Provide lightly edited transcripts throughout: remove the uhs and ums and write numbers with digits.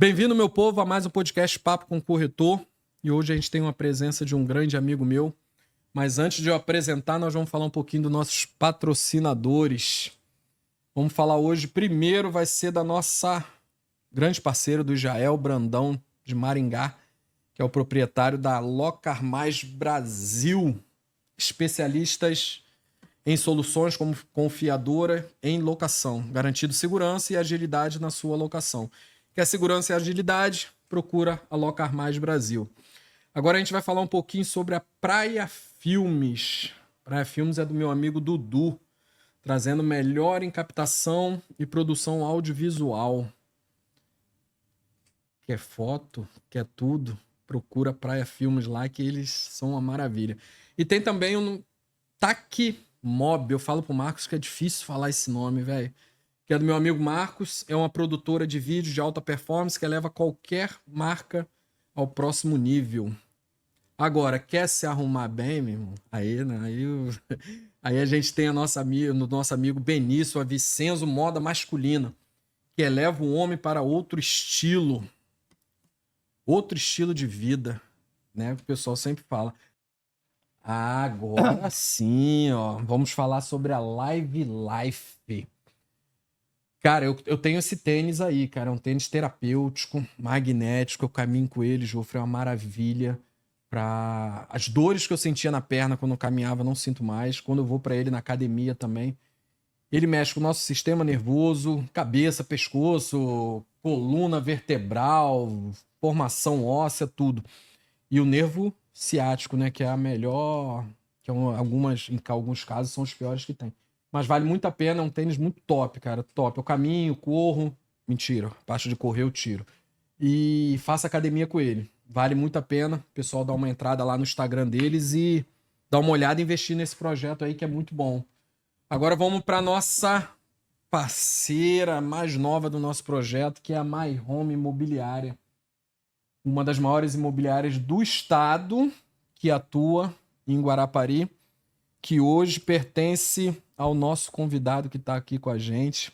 Bem-vindo, meu povo, a mais um podcast Papo com o Corretor. E hoje a gente tem uma presença de um grande amigo meu. Mas antes de eu apresentar, nós vamos falar um pouquinho dos nossos patrocinadores. Vamos falar hoje, primeiro vai ser da nossa grande parceira, do Jael Brandão, de Maringá, que é o proprietário da Locar Mais Brasil, especialistas em soluções como confiadora em locação, garantindo segurança e agilidade na sua locação. Quer segurança e agilidade? Procura a Locar Mais Brasil. Agora a gente vai falar um pouquinho sobre a Praia Filmes. Praia Filmes é do meu amigo Dudu, trazendo melhor em captação e produção audiovisual. Quer foto? Quer tudo? Procura Praia Filmes lá, que eles são uma maravilha. E tem também um Tacmob. Eu falo pro Marcos que é difícil falar esse nome, velho. Que é do meu amigo Marcos. É uma produtora de vídeo de alta performance que leva qualquer marca ao próximo nível. Agora, quer se arrumar bem, meu irmão? Aí, né? Aí a gente tem nosso amigo Benício, a Vicenzo Moda Masculina, que eleva o homem para outro estilo de vida, né? O pessoal sempre fala. Agora sim, ó. Vamos falar sobre a Live Life. Cara, eu tenho esse tênis aí, cara. É um tênis terapêutico, magnético. Eu caminho com ele, Jofre, é uma maravilha. As dores que eu sentia na perna quando eu caminhava, eu não sinto mais. Quando eu vou pra ele na academia também. Ele mexe com o nosso sistema nervoso, cabeça, pescoço, coluna vertebral, formação óssea, tudo. E o nervo ciático, né? Que é a melhor. Que em alguns casos são os piores que tem. Mas vale muito a pena, é um tênis muito top, cara. Top. Eu caminho, corro. Mentira, parte de correr eu tiro. E faço academia com ele. Vale muito a pena. O pessoal dá uma entrada lá no Instagram deles e dá uma olhada e investir nesse projeto aí que é muito bom. Agora vamos para nossa parceira mais nova do nosso projeto, que é a My Home Imobiliária. Uma das maiores imobiliárias do estado que atua em Guarapari, que hoje pertence ao nosso convidado que está aqui com a gente.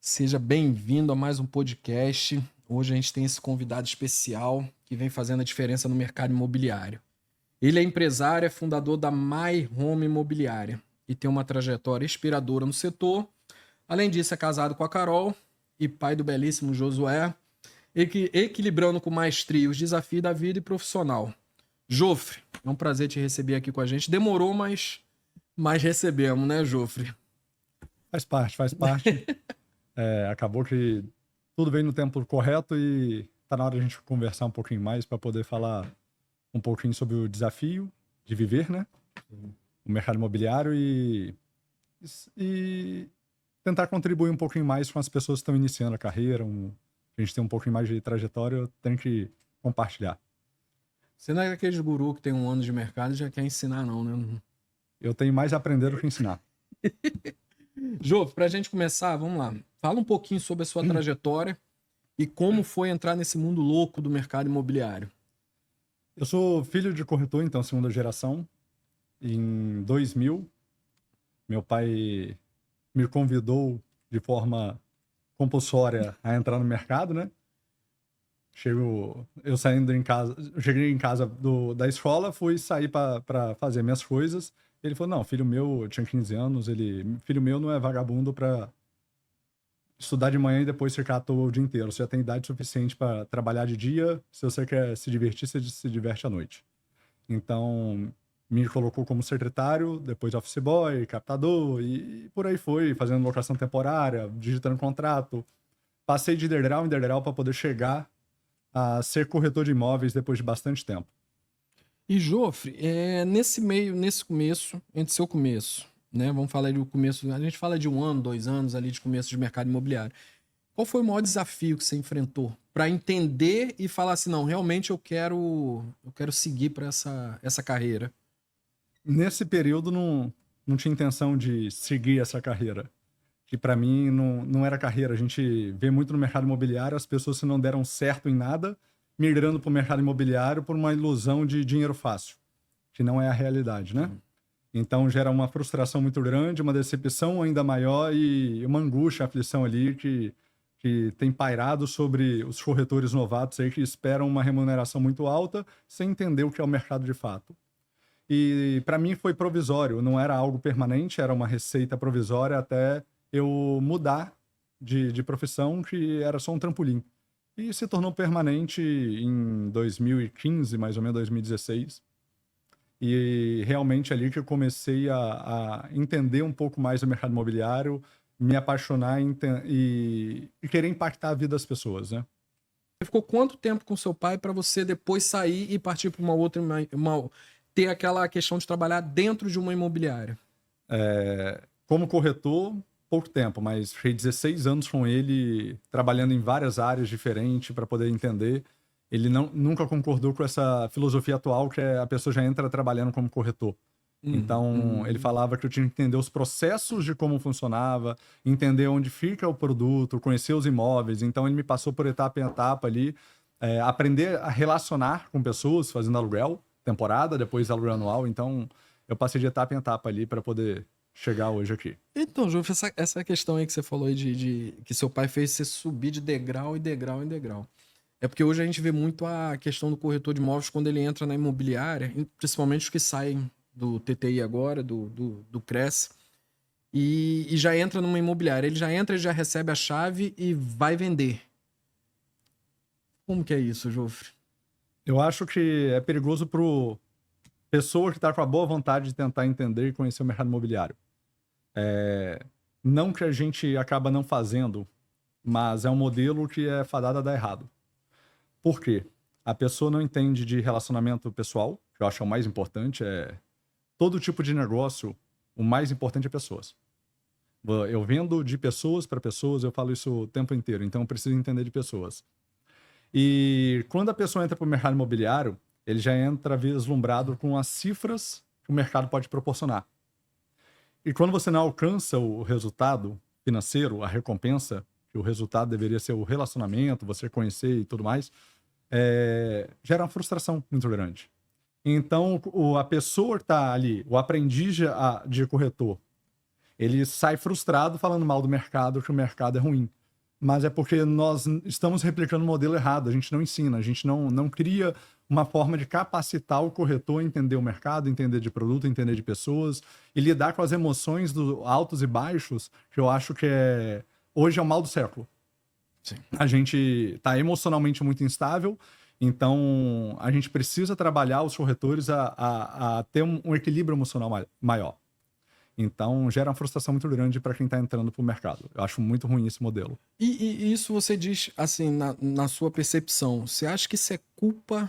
Seja bem-vindo a mais um podcast. Hoje a gente tem esse convidado especial que vem fazendo a diferença no mercado imobiliário. Ele é empresário, é fundador da My Home Imobiliária e tem uma trajetória inspiradora no setor. Além disso, é casado com a Carol e pai do belíssimo Josué, equilibrando com maestria os desafios da vida e profissional. Jofre, é um prazer te receber aqui com a gente. Demorou, mas recebemos, né, Jofre? Faz parte. Acabou que tudo veio no tempo correto e tá na hora de a gente conversar um pouquinho mais para poder falar um pouquinho sobre o desafio de viver, né? O mercado imobiliário e tentar contribuir um pouquinho mais com as pessoas que estão iniciando a carreira. A gente tem um pouquinho mais de trajetória, eu tenho que compartilhar. Você não é aquele guru que tem 1 ano de mercado e já quer ensinar, não, né? Eu tenho mais a aprender do que ensinar. Jô, pra gente começar, vamos lá. Fala um pouquinho sobre a sua trajetória e como foi entrar nesse mundo louco do mercado imobiliário. Eu sou filho de corretor, então, segunda geração. Em 2000, meu pai me convidou de forma compulsória a entrar no mercado, né? Eu cheguei em casa da escola, fui sair para fazer minhas coisas. Ele falou: não, filho meu, eu tinha 15 anos, filho meu não é vagabundo para estudar de manhã e depois ficar à toa o dia inteiro. Você já tem idade suficiente para trabalhar de dia, se você quer se divertir, você se diverte à noite. Então, me colocou como secretário, depois office boy, captador, e por aí foi, fazendo locação temporária, digitando contrato. Passei de degrau em degrau para poder chegar a ser corretor de imóveis depois de bastante tempo. E Jofre, nesse começo, entre seu começo, né? Vamos falar do começo, a gente fala de 1 ano, 2 anos ali de começo de mercado imobiliário. Qual foi o maior desafio que você enfrentou para entender e falar assim, não, realmente eu quero seguir para essa carreira? Nesse período não tinha intenção de seguir essa carreira, que para mim não era carreira. A gente vê muito no mercado imobiliário as pessoas que não deram certo em nada migrando para o mercado imobiliário por uma ilusão de dinheiro fácil, que não é a realidade, né? Então gera uma frustração muito grande, uma decepção ainda maior e uma angústia, aflição ali que que tem pairado sobre os corretores novatos aí que esperam uma remuneração muito alta sem entender o que é o mercado de fato. E para mim foi provisório, não era algo permanente, era uma receita provisória até eu mudar de profissão, que era só um trampolim. E se tornou permanente em 2015, mais ou menos 2016. E realmente ali que eu comecei a entender um pouco mais do mercado imobiliário, me apaixonar e querer impactar a vida das pessoas, né? Você ficou quanto tempo com seu pai para você depois sair e partir para uma outra, ter aquela questão de trabalhar dentro de uma imobiliária? Como corretor, pouco tempo, mas fiquei 16 anos com ele, trabalhando em várias áreas diferentes para poder entender. Ele nunca concordou com essa filosofia atual que a pessoa já entra trabalhando como corretor. Então, ele falava que eu tinha que entender os processos de como funcionava, entender onde fica o produto, conhecer os imóveis. Então, ele me passou por etapa em etapa ali, aprender a relacionar com pessoas, fazendo aluguel, temporada, depois aluguel anual. Então, eu passei de etapa em etapa ali para poder chegar hoje aqui. Então, João, essa questão aí que você falou aí de que seu pai fez você subir de degrau em degrau em degrau. É porque hoje a gente vê muito a questão do corretor de imóveis quando ele entra na imobiliária, principalmente os que saem do TTI agora, do Cresce, e já entra numa imobiliária. Ele já entra, ele já recebe a chave e vai vender. Como que é isso, Jofre? Eu acho que é perigoso para pessoa que está com a boa vontade de tentar entender e conhecer o mercado imobiliário. Não que a gente acaba não fazendo, mas é um modelo que é fadado a dar errado. Por quê? A pessoa não entende de relacionamento pessoal, que eu acho que é o mais importante, todo tipo de negócio, o mais importante é pessoas. Eu vendo de pessoas para pessoas, eu falo isso o tempo inteiro, então eu preciso entender de pessoas. E quando a pessoa entra para o mercado imobiliário, ele já entra vislumbrado com as cifras que o mercado pode proporcionar. E quando você não alcança o resultado financeiro, a recompensa, que o resultado deveria ser o relacionamento, você conhecer e tudo mais, gera uma frustração muito grande. Então, a pessoa que está ali, o aprendiz de corretor, ele sai frustrado falando mal do mercado, que o mercado é ruim. Mas é porque nós estamos replicando o modelo errado, a gente não ensina, a gente não cria uma forma de capacitar o corretor a entender o mercado, entender de produto, entender de pessoas e lidar com as emoções dos altos e baixos, que eu acho que hoje é o mal do século. Sim. A gente está emocionalmente muito instável, então a gente precisa trabalhar os corretores a ter um equilíbrio emocional maior. Então gera uma frustração muito grande para quem está entrando para o mercado. Eu acho muito ruim esse modelo. E isso você diz, assim, na sua percepção, você acha que isso é culpa...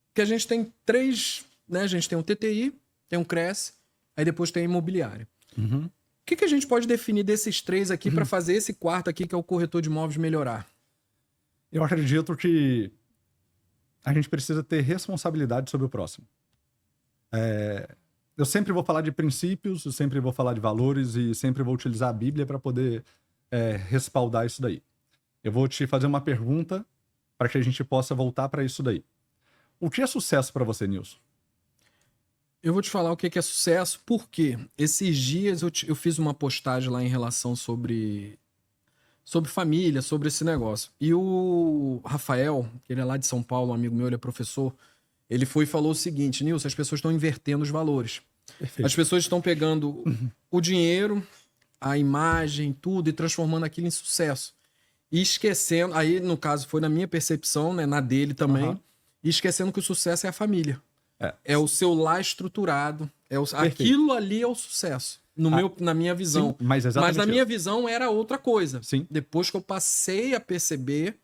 Porque a gente tem três, né? A gente tem um TTI, tem um Cresce, aí depois tem a imobiliária. Uhum. O que a gente pode definir desses três aqui para fazer esse quarto aqui, que é o corretor de imóveis, melhorar? Eu acredito que a gente precisa ter responsabilidade sobre o próximo. Eu sempre vou falar de princípios, eu sempre vou falar de valores e sempre vou utilizar a Bíblia para poder respaldar isso daí. Eu vou te fazer uma pergunta para que a gente possa voltar para isso daí. O que é sucesso para você, Nilson? Eu vou te falar o que é sucesso, porque esses dias eu fiz uma postagem lá em relação sobre família, sobre esse negócio. E o Rafael, que ele é lá de São Paulo, um amigo meu, ele é professor, ele foi e falou o seguinte: Nilson, as pessoas estão invertendo os valores. Perfeito. As pessoas estão pegando o dinheiro, a imagem, tudo, e transformando aquilo em sucesso. E esquecendo, aí no caso foi na minha percepção, né, na dele também, e esquecendo que o sucesso é a família. É o seu lar estruturado, aquilo ali é o sucesso. Na minha visão. Sim, mas na minha visão era outra coisa. Sim. Depois que eu passei a perceber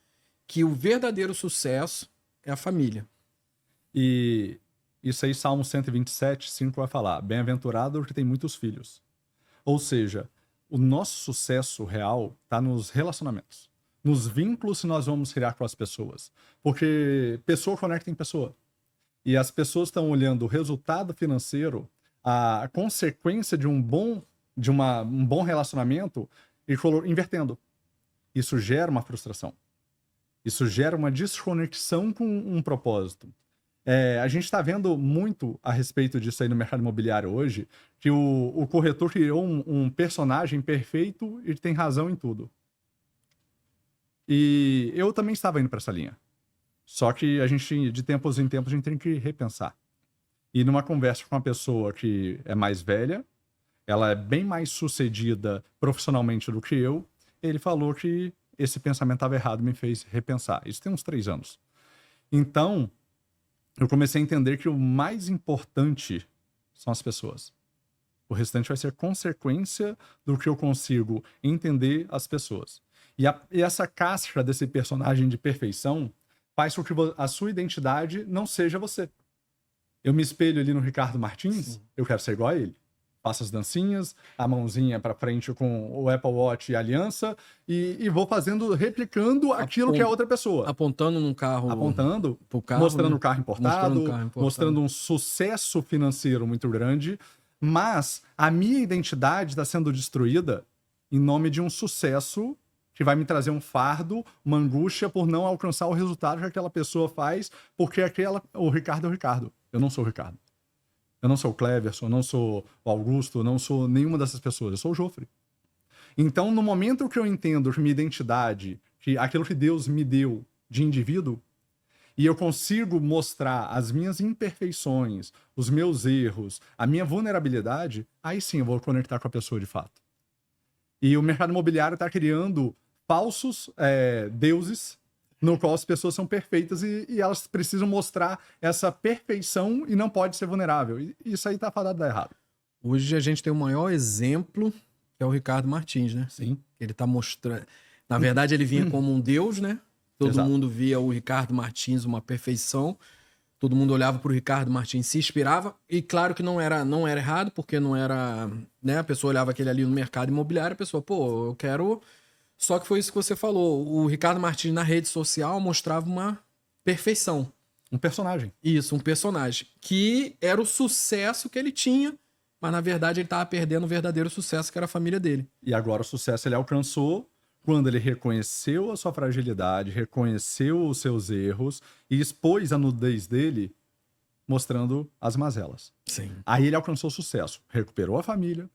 que o verdadeiro sucesso é a família. E isso aí, Salmo 127, 5 vai falar: bem-aventurado o que tem muitos filhos. Ou seja, o nosso sucesso real está nos relacionamentos, nos vínculos que nós vamos criar com as pessoas. Porque pessoa conecta em pessoa. E as pessoas estão olhando o resultado financeiro, a consequência de um bom relacionamento e invertendo. Isso gera uma frustração. Isso gera uma desconexão com um propósito. A gente está vendo muito a respeito disso aí no mercado imobiliário hoje, que o corretor criou um personagem perfeito e tem razão em tudo. E eu também estava indo para essa linha. Só que a gente, de tempos em tempos, a gente tem que repensar. E numa conversa com uma pessoa que é mais velha, ela é bem mais sucedida profissionalmente do que eu, ele falou que esse pensamento estava errado, me fez repensar. Isso tem uns 3 anos. Então, eu comecei a entender que o mais importante são as pessoas. O restante vai ser consequência do que eu consigo entender as pessoas. E essa casca desse personagem de perfeição faz com que a sua identidade não seja você. Eu me espelho ali no Ricardo Martins, sim, eu quero ser igual a ele. Faço as dancinhas, a mãozinha para frente com o Apple Watch e a aliança, e vou fazendo, replicando aquilo que é outra pessoa. Apontando num carro. Apontando, pro carro, mostrando né? o carro importado, mostrando um sucesso financeiro muito grande, mas a minha identidade está sendo destruída em nome de um sucesso que vai me trazer um fardo, uma angústia por não alcançar o resultado que aquela pessoa faz, porque o Ricardo é o Ricardo. Eu não sou o Ricardo. Eu não sou o Cleverson, eu não sou o Augusto, eu não sou nenhuma dessas pessoas. Eu sou o Jofre. Então, no momento que eu entendo que minha identidade, que aquilo que Deus me deu de indivíduo, e eu consigo mostrar as minhas imperfeições, os meus erros, a minha vulnerabilidade, aí sim eu vou conectar com a pessoa de fato. E o mercado imobiliário está criando falsos deuses no qual as pessoas são perfeitas e elas precisam mostrar essa perfeição e não pode ser vulnerável. E isso aí tá fadado a dar errado. Hoje a gente tem o maior exemplo, que é o Ricardo Martins, né? Sim. Ele tá mostrando... Na verdade, ele vinha como um deus, né? Todo Exato. mundo via o Ricardo Martins uma perfeição. Todo mundo olhava pro Ricardo Martins, se inspirava. E claro que não era errado, porque não era... né? A pessoa olhava aquele ali no mercado imobiliário, a pessoa, pô, eu quero... Só que foi isso que você falou. O Ricardo Martins na rede social mostrava uma perfeição. Um personagem. Isso, um personagem. Que era o sucesso que ele tinha, mas na verdade ele estava perdendo o verdadeiro sucesso, que era a família dele. E agora o sucesso ele alcançou quando ele reconheceu a sua fragilidade, reconheceu os seus erros e expôs a nudez dele, mostrando as mazelas. Sim. Aí ele alcançou o sucesso. Recuperou a família,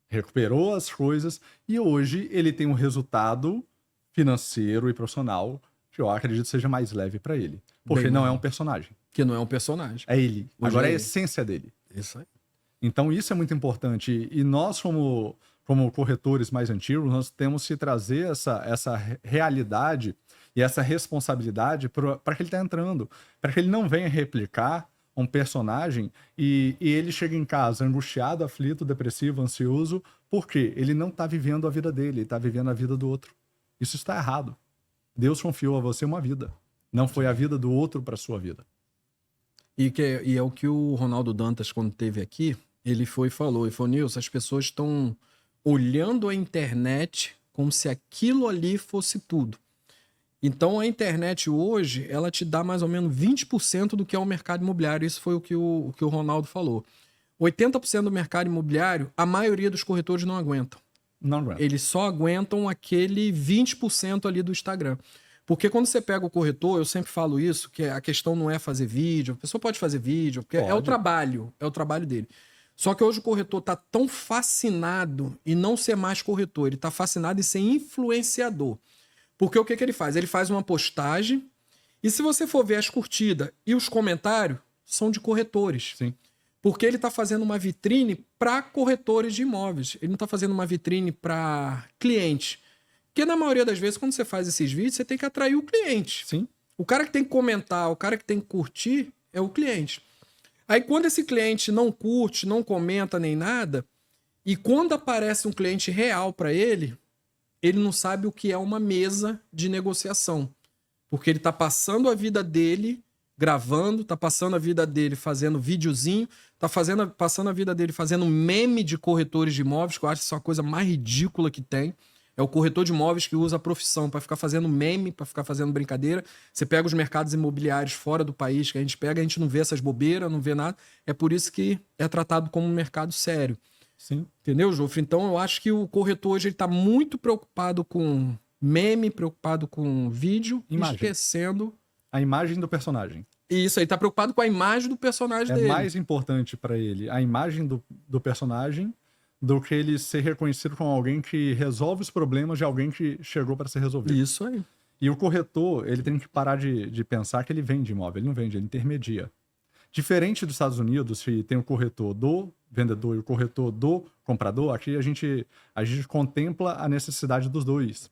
recuperou as coisas e hoje ele tem um resultado financeiro e profissional que eu acredito seja mais leve para ele. Porque não é um personagem. Que não é um personagem. É ele. Hoje agora é a ele. essência dele. Isso aí. Então isso é muito importante. E nós, como corretores mais antigos, nós temos que trazer essa realidade e essa responsabilidade para que ele está entrando. Para que ele não venha replicar um personagem e ele chega em casa angustiado, aflito, depressivo, ansioso, porque ele não está vivendo a vida dele, ele está vivendo a vida do outro. Isso está errado. Deus confiou a você uma vida. Não foi a vida do outro para sua vida. E é o que o Ronaldo Dantas, quando esteve aqui, ele falou, Nilson, as pessoas estão olhando a internet como se aquilo ali fosse tudo. Então, a internet hoje, ela te dá mais ou menos 20% do que é o mercado imobiliário. Isso foi o que o Ronaldo falou. 80% do mercado imobiliário, a maioria dos corretores não aguentam. Não aguenta. Eles só aguentam aquele 20% ali do Instagram. Porque quando você pega o corretor, eu sempre falo isso, que a questão não é fazer vídeo. A pessoa pode fazer vídeo, porque é o trabalho dele. Só que hoje o corretor está tão fascinado em não ser mais corretor, ele está fascinado em ser influenciador. Porque o que ele faz? Ele faz uma postagem e se você for ver as curtidas e os comentários, são de corretores. Sim. Porque ele está fazendo uma vitrine para corretores de imóveis. Ele não está fazendo uma vitrine para cliente. Porque na maioria das vezes, quando você faz esses vídeos, você tem que atrair o cliente. Sim. O cara que tem que comentar, o cara que tem que curtir é o cliente. Aí quando esse cliente não curte, não comenta nem nada, e quando aparece um cliente real para ele não sabe o que é uma mesa de negociação. Porque ele está passando a vida dele gravando, está passando a vida dele fazendo videozinho, está passando a vida dele fazendo meme de corretores de imóveis, que eu acho isso uma coisa mais ridícula que tem. É o corretor de imóveis que usa a profissão para ficar fazendo meme, para ficar fazendo brincadeira. Você pega os mercados imobiliários fora do país, que a gente não vê essas bobeiras, não vê nada. É por isso que é tratado como um mercado sério. Sim. Entendeu, Jofre? Então eu acho que o corretor hoje está muito preocupado com meme, preocupado com vídeo, esquecendo a imagem do personagem. Isso aí, tá preocupado com a imagem do personagem dele. É mais importante para ele a imagem do personagem do que ele ser reconhecido como alguém que resolve os problemas de alguém que chegou para ser resolvido. Isso aí. E o corretor, ele tem que parar de pensar que ele vende imóvel. Ele não vende, ele intermedia. Diferente dos Estados Unidos, que tem o corretor do vendedor e o corretor do comprador, aqui a gente contempla a necessidade dos dois.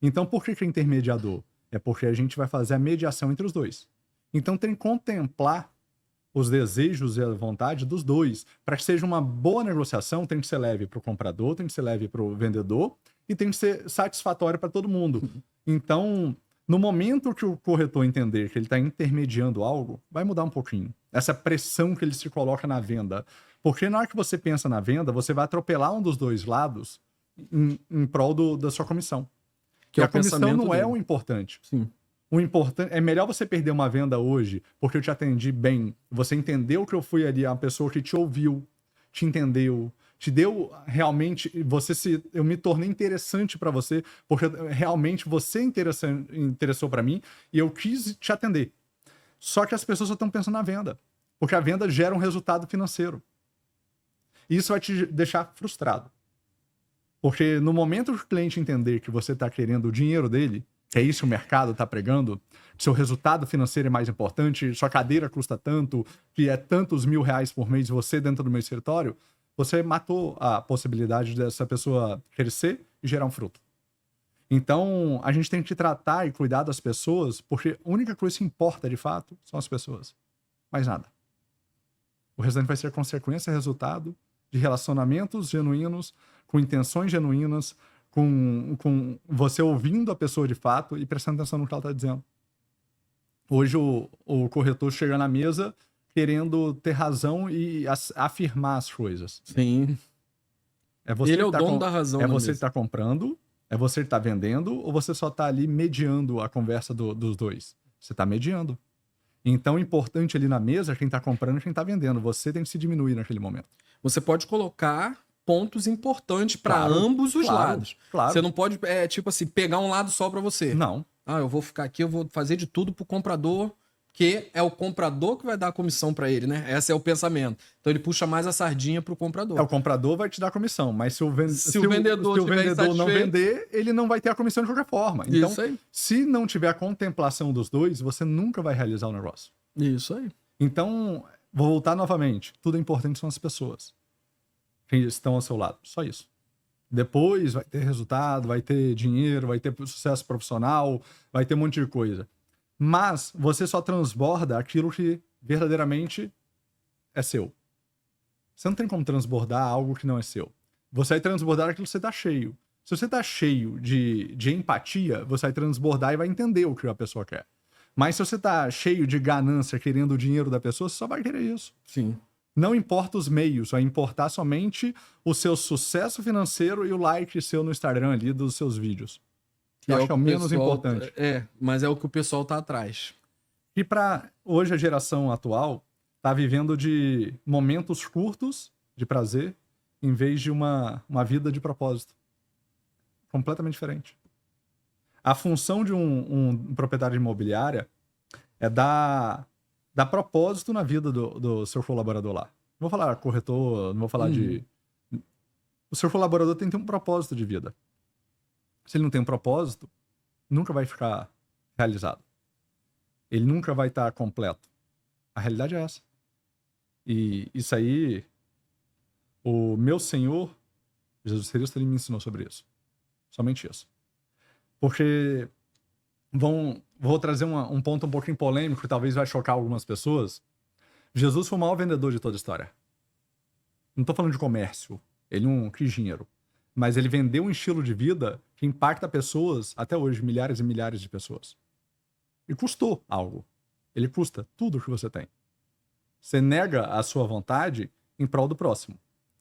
Então, por que é intermediador? É porque a gente vai fazer a mediação entre os dois. Então, tem que contemplar os desejos e a vontade dos dois. Para que seja uma boa negociação, tem que ser leve para o comprador, tem que ser leve para o vendedor e tem que ser satisfatório para todo mundo. Então, no momento que o corretor entender que ele está intermediando algo, vai mudar um pouquinho. Essa pressão que ele se coloca na venda. Porque na hora que você pensa na venda, você vai atropelar um dos dois lados em prol da sua comissão. Que e é a o comissão pensamento não é dele. o importante. Sim. O importante é melhor você perder uma venda hoje porque eu te atendi bem. Você entendeu que eu fui ali a pessoa que te ouviu, te entendeu, te deu realmente. Eu me tornei interessante para você porque realmente você interessou para mim e eu quis te atender. Só que as pessoas só estão pensando na venda, porque a venda gera um resultado financeiro. E isso vai te deixar frustrado. Porque no momento que o cliente entender que você está querendo o dinheiro dele, que é isso que o mercado está pregando, seu resultado financeiro é mais importante, sua cadeira custa tanto, que é tantos R$1.000 por mês você dentro do meu escritório, você matou a possibilidade dessa pessoa crescer e gerar um fruto. Então, a gente tem que tratar e cuidar das pessoas, porque a única coisa que importa de fato são as pessoas. Mais nada. O restante vai ser consequência e resultado de relacionamentos genuínos, com intenções genuínas, com você ouvindo a pessoa de fato e prestando atenção no que ela está dizendo. Hoje o corretor chega na mesa querendo ter razão e afirmar as coisas. Sim. Ele é o dono da razão. É você que está comprando, é você que está vendendo, ou você só está ali mediando a conversa dos dois? Você está mediando. Então, o importante ali na mesa é quem está comprando e quem está vendendo. Você tem que se diminuir naquele momento. Você pode colocar pontos importantes para ambos os lados. Claro. Você não pode, tipo assim, pegar um lado só para você. Não. Ah, eu vou ficar aqui, eu vou fazer de tudo pro comprador, que é o comprador que vai dar a comissão para ele, né? Esse é o pensamento. Então ele puxa mais a sardinha pro comprador. O comprador vai te dar a comissão, mas se o vendedor não vender, ele não vai ter a comissão de qualquer forma. Então, isso aí. Se não tiver a contemplação dos dois, você nunca vai realizar o negócio. Isso aí. Então, vou voltar novamente. Tudo é importante são as pessoas que estão ao seu lado. Só isso. Depois vai ter resultado, vai ter dinheiro, vai ter sucesso profissional, vai ter um monte de coisa. Mas você só transborda aquilo que verdadeiramente é seu. Você não tem como transbordar algo que não é seu. Você vai transbordar aquilo que você está cheio. Se você está cheio de empatia, você vai transbordar e vai entender o que a pessoa quer. Mas se você está cheio de ganância, querendo o dinheiro da pessoa, você só vai querer isso. Sim. Não importa os meios, vai importar somente o seu sucesso financeiro e o like seu no Instagram ali dos seus vídeos. Eu acho que é o menos importante. Mas é o que o pessoal tá atrás. E para hoje a geração atual tá vivendo de momentos curtos de prazer em vez de uma vida de propósito. Completamente diferente. A função de um proprietário de imobiliária é dar propósito na vida do seu colaborador lá. Não vou falar corretor, não vou falar de... O seu colaborador tem que ter um propósito de vida. Se ele não tem um propósito, nunca vai ficar realizado. Ele nunca vai estar completo. A realidade é essa. E isso aí, o meu Senhor, Jesus Cristo, ele me ensinou sobre isso. Somente isso. Porque vou trazer um ponto um pouquinho polêmico, que talvez vai chocar algumas pessoas. Jesus foi o maior vendedor de toda a história. Não estou falando de comércio. Ele não quis dinheiro. Mas ele vendeu um estilo de vida que impacta pessoas, até hoje, milhares e milhares de pessoas. E custou algo. Ele custa tudo que você tem. Você nega a sua vontade em prol do próximo.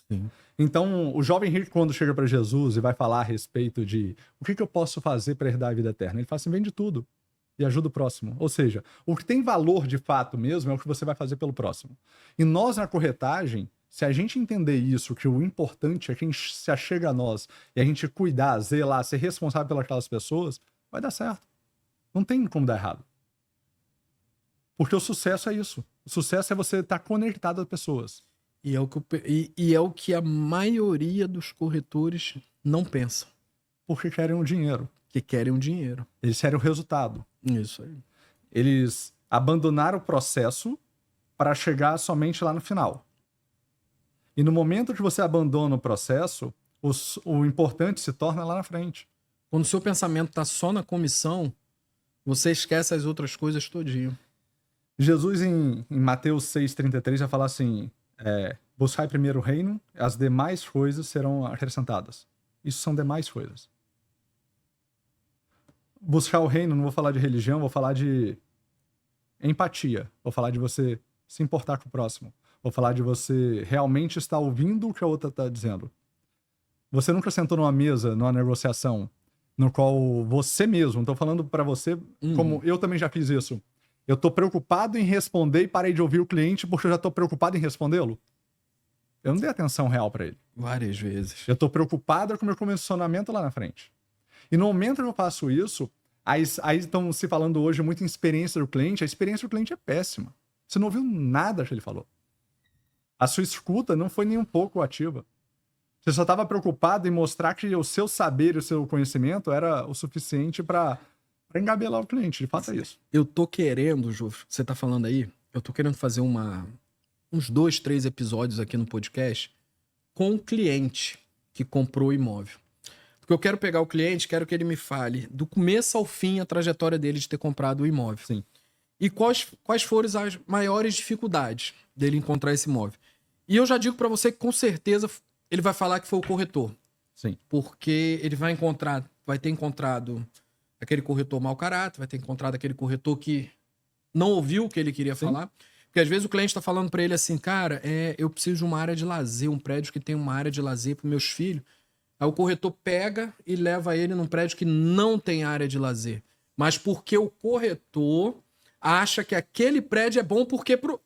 Sim. Então, o jovem rico, quando chega para Jesus e vai falar a respeito de o que eu posso fazer para herdar a vida eterna, ele fala assim, vende tudo e ajuda o próximo. Ou seja, o que tem valor de fato mesmo é o que você vai fazer pelo próximo. E nós, na corretagem, se a gente entender isso, que o importante é quem se achega a nós e a gente cuidar, zelar, ser responsável pelas pessoas, vai dar certo. Não tem como dar errado. Porque o sucesso é isso. O sucesso é você estar conectado às pessoas. E é o que a maioria dos corretores não pensam. Porque querem o dinheiro. Que querem o dinheiro. Eles querem o resultado. Isso aí. Eles abandonaram o processo para chegar somente lá no final. E no momento que você abandona o processo, o importante se torna lá na frente. Quando o seu pensamento tá só na comissão, você esquece as outras coisas todinho. Jesus, em Mateus 6,33, vai falar assim, buscai primeiro o reino, as demais coisas serão acrescentadas. Isso são demais coisas. Buscar o reino, não vou falar de religião, vou falar de empatia. Vou falar de você se importar com o próximo. Vou falar de você realmente estar ouvindo o que a outra está dizendo. Você nunca sentou numa mesa, numa negociação, no qual você mesmo, estou falando para você, como eu também já fiz isso. Eu estou preocupado em responder e parei de ouvir o cliente porque eu já estou preocupado em respondê-lo. Eu não dei atenção real para ele. Várias vezes. Eu estou preocupado com o meu comissionamento lá na frente. E no momento que eu faço isso, aí estão se falando hoje muito em experiência do cliente. A experiência do cliente é péssima. Você não ouviu nada que ele falou. A sua escuta não foi nem um pouco ativa. Você só estava preocupado em mostrar que o seu saber e o seu conhecimento era o suficiente para engabelar o cliente. De fato é isso. Eu tô querendo, Ju, você tá falando aí, eu tô querendo fazer uns 2, 3 episódios aqui no podcast com o cliente que comprou o imóvel. Porque eu quero pegar o cliente, quero que ele me fale do começo ao fim a trajetória dele de ter comprado o imóvel. Sim. E quais foram as maiores dificuldades dele encontrar esse imóvel. E eu já digo para você que com certeza ele vai falar que foi o corretor. Sim. Porque ele vai ter encontrado aquele corretor mau caráter, vai ter encontrado aquele corretor que não ouviu o que ele queria falar. Porque às vezes o cliente tá falando para ele assim, cara, eu preciso de uma área de lazer, um prédio que tem uma área de lazer para meus filhos. Aí o corretor pega e leva ele num prédio que não tem área de lazer. Mas porque o corretor acha que aquele prédio é bom porque pro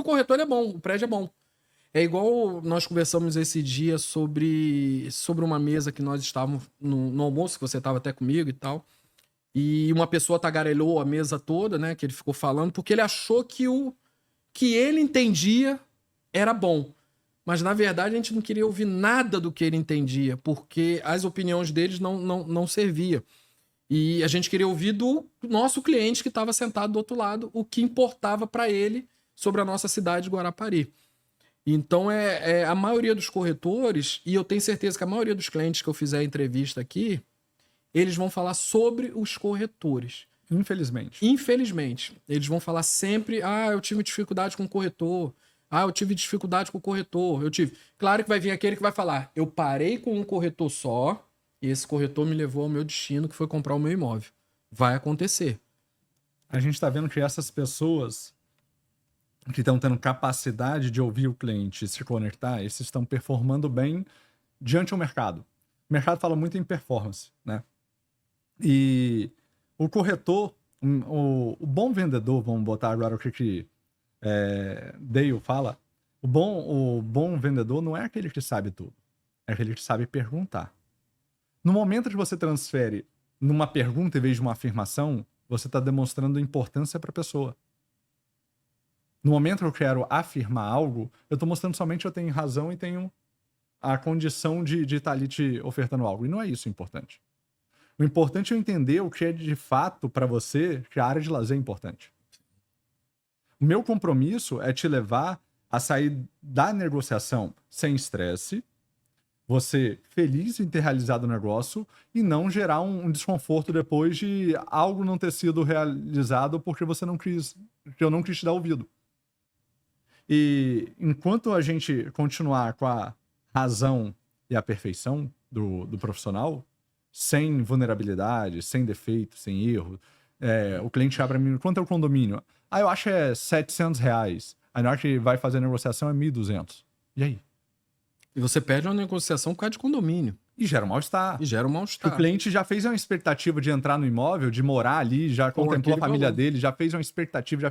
corretor ele é bom, o prédio é bom. É igual nós conversamos esse dia sobre uma mesa que nós estávamos no almoço, que você estava até comigo e tal. E uma pessoa tagarelou a mesa toda, né? Que ele ficou falando, porque ele achou que o que ele entendia era bom. Mas, na verdade, a gente não queria ouvir nada do que ele entendia, porque as opiniões deles não serviam. E a gente queria ouvir do nosso cliente que estava sentado do outro lado, o que importava para ele sobre a nossa cidade de Guarapari. Então, a maioria dos corretores, e eu tenho certeza que a maioria dos clientes que eu fizer entrevista aqui, eles vão falar sobre os corretores. Infelizmente. Infelizmente. Eles vão falar sempre, eu tive dificuldade com o corretor. Eu tive dificuldade com o corretor. Claro que vai vir aquele que vai falar, eu parei com um corretor só, e esse corretor me levou ao meu destino, que foi comprar o meu imóvel. Vai acontecer. A gente está vendo que essas pessoas que estão tendo capacidade de ouvir o cliente e se conectar, esses estão performando bem diante do mercado. O mercado fala muito em performance, né? E o corretor, o bom vendedor, vamos botar agora o que Dale fala, o bom vendedor não é aquele que sabe tudo, é aquele que sabe perguntar. No momento que você transfere numa pergunta em vez de uma afirmação, você está demonstrando importância para a pessoa. No momento que eu quero afirmar algo, eu estou mostrando somente que eu tenho razão e tenho a condição de estar ali te ofertando algo. E não é isso o importante. O importante é eu entender o que é de fato para você, que a área de lazer é importante. O meu compromisso é te levar a sair da negociação sem estresse, você feliz em ter realizado o negócio e não gerar um desconforto depois de algo não ter sido realizado porque você não quis, porque eu não quis te dar ouvido. E enquanto a gente continuar com a razão e a perfeição do profissional, sem vulnerabilidade, sem defeito, sem erro, o cliente chega para mim, quanto é o condomínio? Eu acho que é R$700. Aí na hora que vai fazer a negociação é 1.200. E aí? E você perde uma negociação por causa de condomínio. E gera um mal-estar. O cliente já fez uma expectativa de entrar no imóvel, de morar ali, já contemplou a família dele, já fez uma expectativa,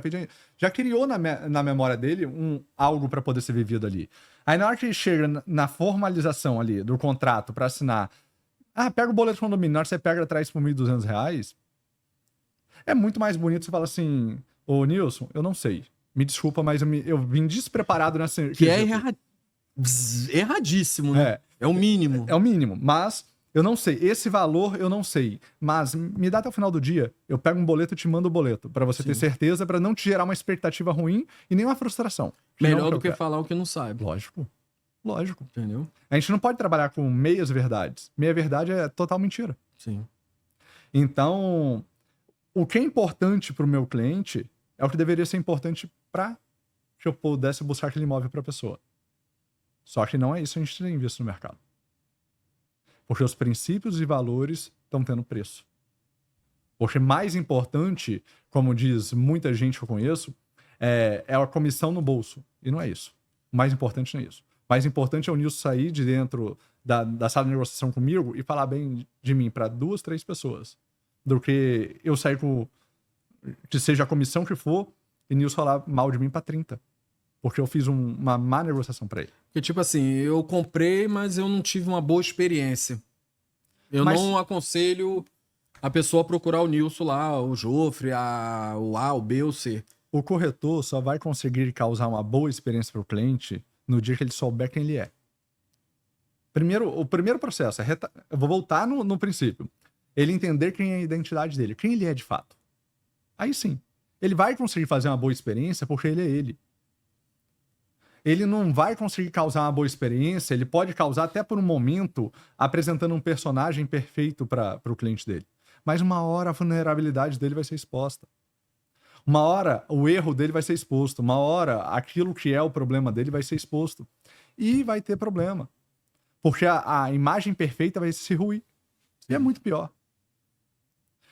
já criou na memória dele algo para poder ser vivido ali. Aí na hora que chega na formalização ali do contrato para assinar, pega o boleto de condomínio, na hora que você pega atrás por R$1.200, é muito mais bonito você falar assim, ô Nilson, eu não sei, me desculpa, mas eu vim despreparado nessa... Que é erradíssimo, né? É o mínimo. É o mínimo, mas Eu não sei. Esse valor eu não sei. Mas me dá até o final do dia. Eu pego um boleto e te mando o boleto. Pra você ter certeza, pra não te gerar uma expectativa ruim e nem uma frustração. Melhor do que falar o que não sabe. Lógico. Lógico. Entendeu? A gente não pode trabalhar com meias verdades. Meia verdade é total mentira. Sim. Então, o que é importante pro meu cliente é o que deveria ser importante pra que eu pudesse buscar aquele imóvel pra pessoa. Só que não é isso que a gente tem visto no mercado. Porque os princípios e valores estão tendo preço. Porque mais importante, como diz muita gente que eu conheço, é a comissão no bolso. E não é isso. O mais importante não é isso. O mais importante é o Nilson sair de dentro da sala de negociação comigo e falar bem de mim para 2, 3 pessoas. Do que eu sair com, que seja a comissão que for, e Nilson falar mal de mim para 30. Porque eu fiz uma má negociação para ele. Porque, tipo assim, eu comprei, mas eu não tive uma boa experiência. Eu não aconselho a pessoa a procurar o Nilson lá, o Jofre, o A, o B ou o C. O corretor só vai conseguir causar uma boa experiência para o cliente no dia que ele souber quem ele é. O primeiro processo é... Eu vou voltar no princípio. Ele entender quem é a identidade dele, quem ele é de fato. Aí sim. Ele vai conseguir fazer uma boa experiência porque ele é ele. Ele não vai conseguir causar uma boa experiência, ele pode causar até por um momento, apresentando um personagem perfeito para o cliente dele. Mas uma hora a vulnerabilidade dele vai ser exposta. Uma hora o erro dele vai ser exposto. Uma hora aquilo que é o problema dele vai ser exposto. E vai ter problema. Porque a imagem perfeita vai se ruir. E é muito pior.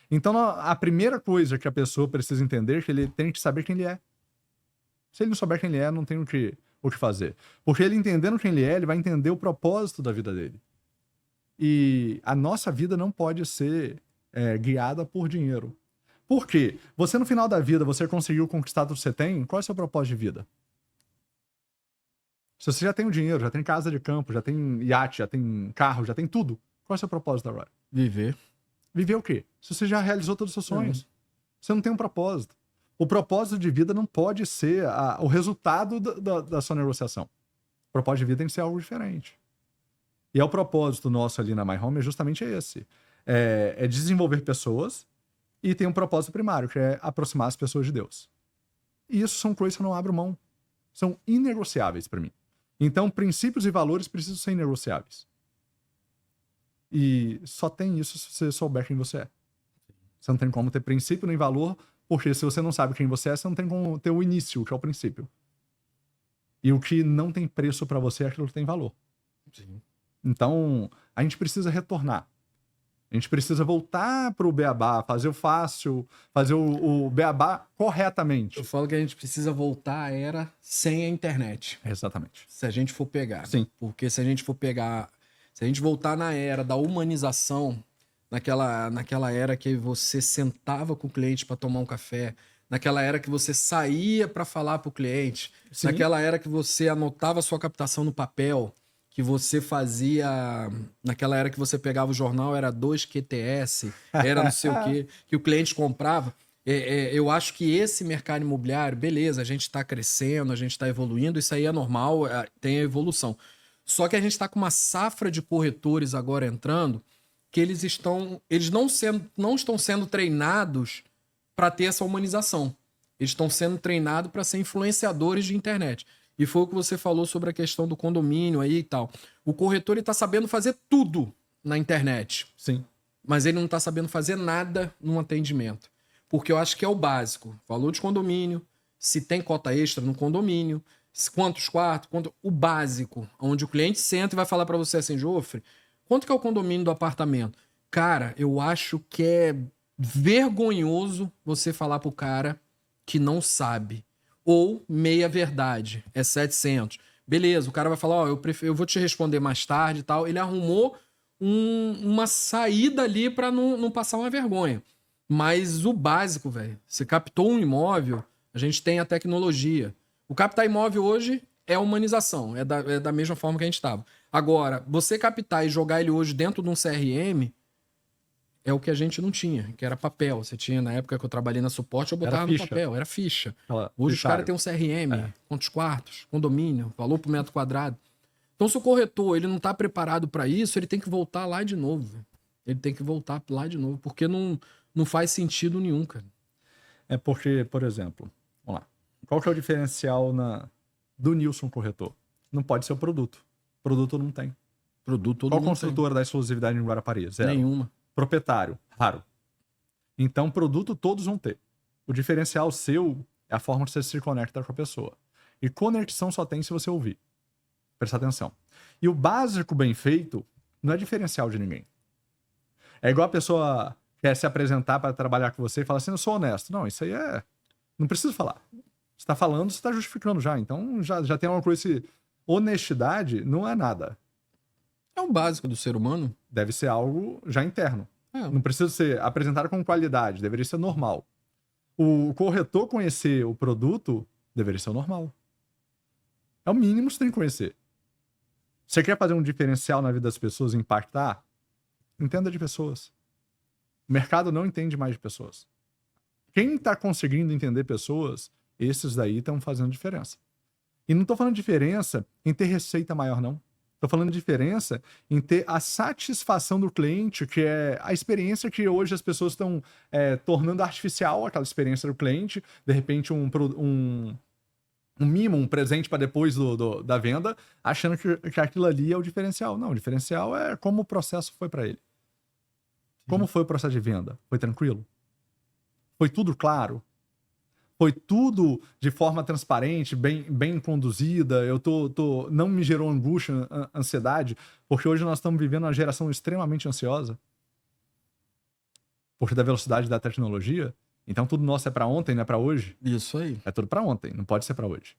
Então a primeira coisa que a pessoa precisa entender é que ele tem que saber quem ele é. Se ele não souber quem ele é, não tem o que fazer. Porque ele entendendo quem ele vai entender o propósito da vida dele. E a nossa vida não pode ser guiada por dinheiro. Por quê? Você no final da vida, você conseguiu conquistar tudo que você tem, qual é o seu propósito de vida? Se você já tem o dinheiro, já tem casa de campo, já tem iate, já tem carro, já tem tudo, qual é o seu propósito agora? Viver. Viver o quê? Se você já realizou todos os seus sonhos. Você não tem um propósito. O propósito de vida não pode ser o resultado da sua negociação. O propósito de vida tem que ser algo diferente. E o propósito nosso ali na My Home é justamente esse. É desenvolver pessoas e tem um propósito primário, que é aproximar as pessoas de Deus. E isso são coisas que eu não abro mão. São inegociáveis para mim. Então, princípios e valores precisam ser inegociáveis. E só tem isso se você souber quem você é. Você não tem como ter princípio nem valor, porque se você não sabe quem você é, você não tem como ter o início, que é o princípio. E o que não tem preço para você é aquilo que tem valor. Sim. Então, a gente precisa retornar. A gente precisa voltar pro beabá, fazer o fácil, fazer o beabá corretamente. Eu falo que a gente precisa voltar à era sem a internet. Exatamente. Se a gente for pegar. Sim. Porque se a gente for pegar... Se a gente voltar na era da humanização, naquela era que você sentava com o cliente para tomar um café, naquela era que você saía para falar para o cliente, Sim. naquela era que você anotava a sua captação no papel, que você fazia... Naquela era que você pegava o jornal, era 2 QTS, era não sei o quê, que o cliente comprava. Eu acho que esse mercado imobiliário, beleza, a gente está crescendo, a gente está evoluindo, isso aí é normal, tem a evolução. Só que a gente está com uma safra de corretores agora entrando que eles não estão sendo treinados para ter essa humanização. Eles estão sendo treinados para ser influenciadores de internet. E foi o que você falou sobre a questão do condomínio aí e tal. O corretor está sabendo fazer tudo na internet. Sim. Mas ele não está sabendo fazer nada num atendimento. Porque eu acho que é o básico. Valor de condomínio, se tem cota extra no condomínio, quantos quartos, o básico, onde o cliente senta e vai falar para você assim, Jofre, quanto que é o condomínio do apartamento? Cara, eu acho que é vergonhoso você falar pro cara que não sabe. Ou meia verdade, é 700. Beleza, o cara vai falar, ó, eu vou te responder mais tarde e tal. Ele arrumou uma saída ali para não passar uma vergonha. Mas o básico, velho, você captou um imóvel, a gente tem a tecnologia. O captar imóvel hoje é humanização, é da mesma forma que a gente estava. Agora, você captar e jogar ele hoje dentro de um CRM é o que a gente não tinha, que era papel. Você tinha, na época que eu trabalhei na suporte, eu botava no papel, era ficha. Hoje os caras têm um CRM, quantos quartos, condomínio, valor por metro quadrado. Então, se o corretor ele não está preparado para isso, ele tem que voltar lá de novo. Velho. Ele tem que voltar lá de novo, porque não faz sentido nenhum, cara. É porque, por exemplo, vamos lá. Qual que é o diferencial do Nilson corretor? Não pode ser o produto. Produto não tem. Produto todo Qual mundo construtora dá exclusividade em Guarapari? Zero. Nenhuma. Proprietário, raro. Então, produto todos vão ter. O diferencial seu é a forma que você se conecta com a pessoa. E conexão só tem se você ouvir. Prestar atenção. E o básico bem feito não é diferencial de ninguém. É igual a pessoa quer se apresentar para trabalhar com você e fala assim, eu sou honesto. Não, isso aí é... Não precisa falar. Você está falando, você está justificando já. Então, já tem uma coisa... Honestidade não é nada. É o básico do ser humano. Deve ser algo já interno. É. Não precisa ser apresentado com qualidade. Deveria ser normal. O corretor conhecer o produto deveria ser normal. É o mínimo que você tem que conhecer. Você quer fazer um diferencial na vida das pessoas e impactar? Entenda de pessoas. O mercado não entende mais de pessoas. Quem está conseguindo entender pessoas, esses daí estão fazendo diferença. E não estou falando de diferença em ter receita maior, não. Estou falando de diferença em ter a satisfação do cliente, que é a experiência que hoje as pessoas estão tornando artificial, aquela experiência do cliente. De repente, um mimo, um presente para depois da venda, achando que aquilo ali é o diferencial. Não, o diferencial é como o processo foi para ele. Como foi o processo de venda? Foi tranquilo? Foi tudo claro? Foi tudo de forma transparente, bem conduzida? Não me gerou angústia, ansiedade? Porque hoje nós estamos vivendo uma geração extremamente ansiosa. Porque da velocidade da tecnologia. Então tudo nosso é para ontem, não é para hoje? Isso aí. É tudo para ontem, não pode ser para hoje.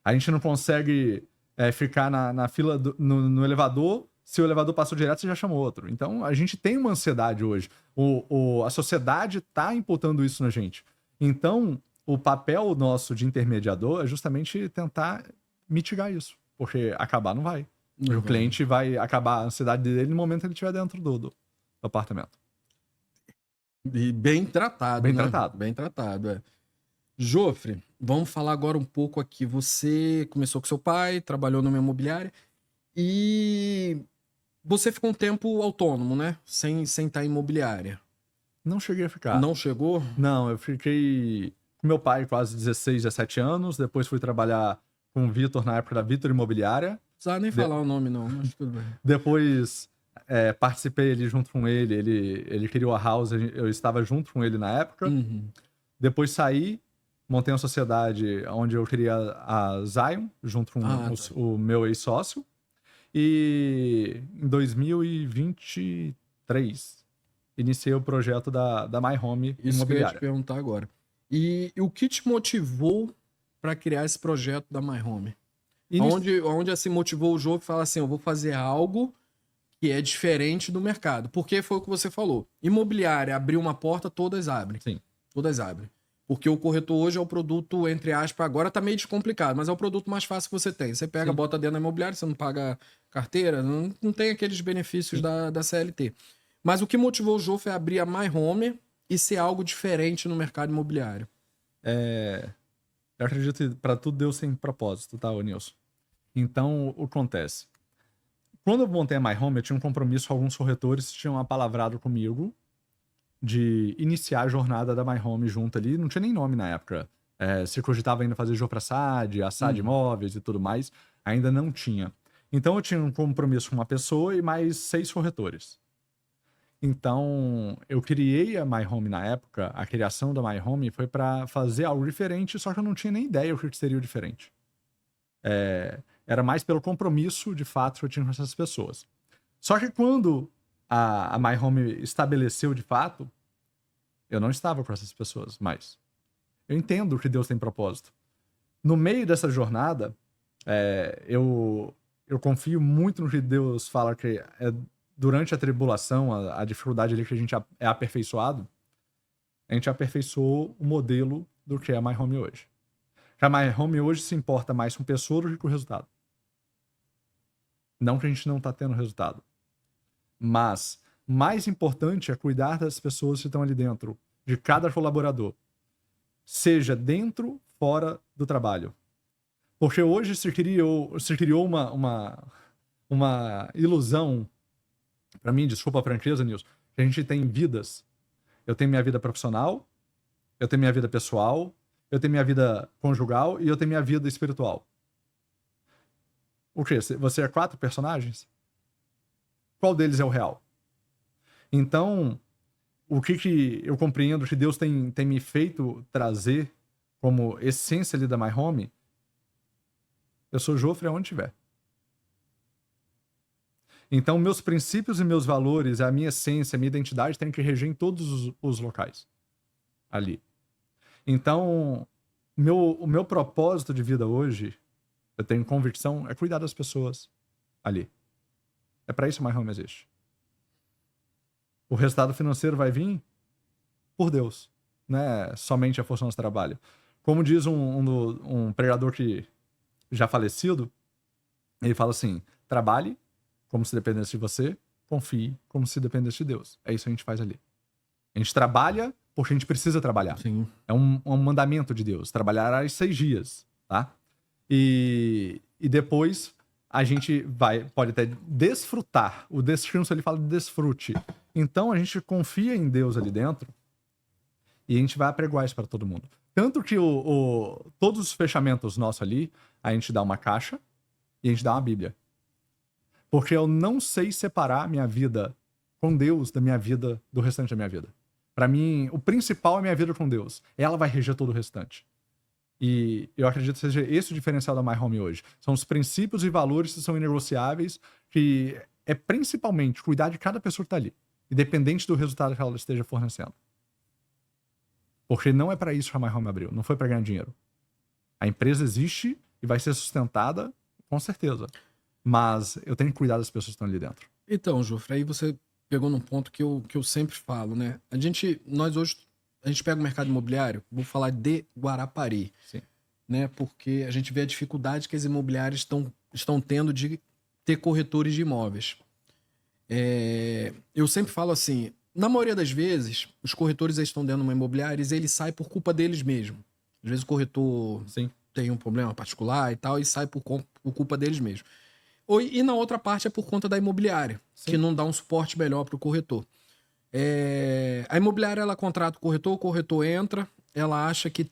A gente não consegue ficar na fila no elevador. Se o elevador passou direto, você já chamou outro. Então a gente tem uma ansiedade hoje. A sociedade está imputando isso na gente. Então o papel nosso de intermediador é justamente tentar mitigar isso. Porque acabar não vai. O cliente vai acabar a ansiedade dele no momento que ele estiver dentro do apartamento. E bem tratado, Bem né? tratado. Bem tratado, é. Jofre, vamos falar agora um pouco aqui. Você começou com seu pai, trabalhou numa imobiliária e você ficou um tempo autônomo, né? Sem estar em imobiliária. Não cheguei a ficar. Não chegou? Não, eu fiquei com meu pai quase 16, 17 anos. Depois fui trabalhar com o Vitor na época da Vitor Imobiliária. Não precisa nem falar o nome, não, mas tudo bem. Depois participei ali junto com ele. Ele criou a House, eu estava junto com ele na época. Uhum. Depois saí, montei uma sociedade onde eu queria a Zion, junto com o meu ex-sócio. E em 2023, iniciei o projeto da My Home Isso que eu ia te Imobiliária. perguntar agora. E o que te motivou para criar esse projeto da My Home? Onde assim motivou o jogo e falar assim, eu vou fazer algo que é diferente do mercado. Porque foi o que você falou. Imobiliária, abriu uma porta, todas abrem. Sim. Todas abrem. Porque o corretor hoje é o produto, entre aspas, agora tá meio descomplicado, mas é o produto mais fácil que você tem. Você pega, bota dentro da imobiliária, você não paga carteira, não tem aqueles benefícios da CLT. Mas o que motivou o Jô foi abrir a My Home e ser algo diferente no mercado imobiliário. Eu acredito que para tudo Deus tem propósito, tá, Nilson? Então, o que acontece? Quando eu montei a My Home, eu tinha um compromisso com alguns corretores que tinham apalavrado comigo de iniciar a jornada da My Home junto ali. Não tinha nem nome na época. Se cogitava ainda fazer Jô pra SAD, a SAD Imóveis e tudo mais. Ainda não tinha. Então, eu tinha um compromisso com uma pessoa e mais 6 corretores. Então, eu criei a My Home na época. A criação da My Home foi para fazer algo diferente, só que eu não tinha nem ideia o que seria o diferente. Era mais pelo compromisso, de fato, que eu tinha com essas pessoas. Só que quando a My Home estabeleceu de fato, eu não estava com essas pessoas mais. Eu entendo que Deus tem propósito. No meio dessa jornada, eu confio muito no que Deus fala que durante a tribulação, a dificuldade ali que a gente é aperfeiçoado, a gente aperfeiçoou o modelo do que é a My Home hoje. Que a My Home hoje se importa mais com pessoa do que com o resultado. Não que a gente não está tendo resultado. Mas mais importante é cuidar das pessoas que estão ali dentro, de cada colaborador. Seja dentro, fora do trabalho. Porque hoje se criou uma ilusão, para mim, desculpa a franqueza, Nilson, que a gente tem vidas. Eu tenho minha vida profissional, eu tenho minha vida pessoal, eu tenho minha vida conjugal e eu tenho minha vida espiritual. O quê? Você é 4 personagens? Qual deles é o real? Então, o que eu compreendo que Deus tem me feito trazer como essência ali da My Home, eu sou Jofre aonde estiver. Então, meus princípios e meus valores, a minha essência, a minha identidade tem que reger em todos os locais ali. Então, o meu propósito de vida hoje, eu tenho convicção, é cuidar das pessoas ali. É para isso que a My Home existe. O resultado financeiro vai vir por Deus, né? Somente a força do nosso trabalho. Como diz um pregador que já falecido, ele fala assim: trabalhe como se dependesse de você, confie como se dependesse de Deus. É isso que a gente faz ali. A gente trabalha porque a gente precisa trabalhar. Sim. É um mandamento de Deus. Trabalhar às 6 dias, tá? E depois a gente pode até desfrutar. O descanso, ele fala de desfrute. Então a gente confia em Deus ali dentro e a gente vai apregoar isso para todo mundo. Tanto que todos os fechamentos nossos ali, a gente dá uma caixa e a gente dá uma Bíblia. Porque eu não sei separar minha vida com Deus da minha vida, do restante da minha vida. Para mim, o principal é a minha vida com Deus. Ela vai reger todo o restante. E eu acredito que seja esse o diferencial da My Home hoje. São os princípios e valores que são inegociáveis, que é principalmente cuidar de cada pessoa que está ali, independente do resultado que ela esteja fornecendo. Porque não é para isso que a My Home abriu. Não foi para ganhar dinheiro. A empresa existe e vai ser sustentada, com certeza. Mas eu tenho que cuidar das pessoas que estão ali dentro. Então, Jofre, aí você pegou num ponto que eu sempre falo, né? Nós hoje, a gente pega o mercado imobiliário, vou falar de Guarapari, Sim. né? Porque a gente vê a dificuldade que as imobiliárias estão tendo de ter corretores de imóveis. Eu sempre falo assim, na maioria das vezes, os corretores estão dentro de uma imobiliária e ele sai por culpa deles mesmo. Às vezes o corretor Sim. tem um problema particular e tal, e sai por culpa deles mesmo. E na outra parte é por conta da imobiliária, Sim. que não dá um suporte melhor para o corretor. A imobiliária, ela contrata o corretor entra, ela acha que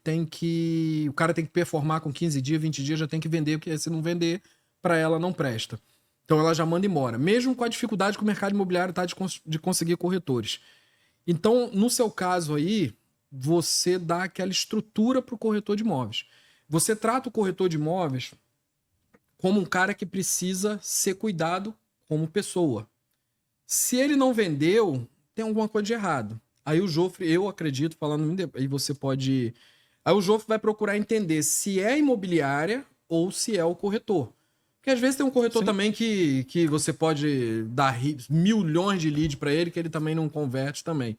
o cara tem que performar com 15 dias, 20 dias, já tem que vender, porque se não vender, para ela não presta. Então ela já manda embora, mesmo com a dificuldade que o mercado imobiliário está de conseguir corretores. Então, no seu caso aí, você dá aquela estrutura para o corretor de imóveis. Você trata o corretor de imóveis como um cara que precisa ser cuidado como pessoa. Se ele não vendeu, tem alguma coisa de errado. Aí o Jofre, eu acredito, aí você pode... Aí o Jofre vai procurar entender se é imobiliária ou se é o corretor. Porque às vezes tem um corretor Sim. também que você pode dar milhões de leads para ele, que ele também não converte também.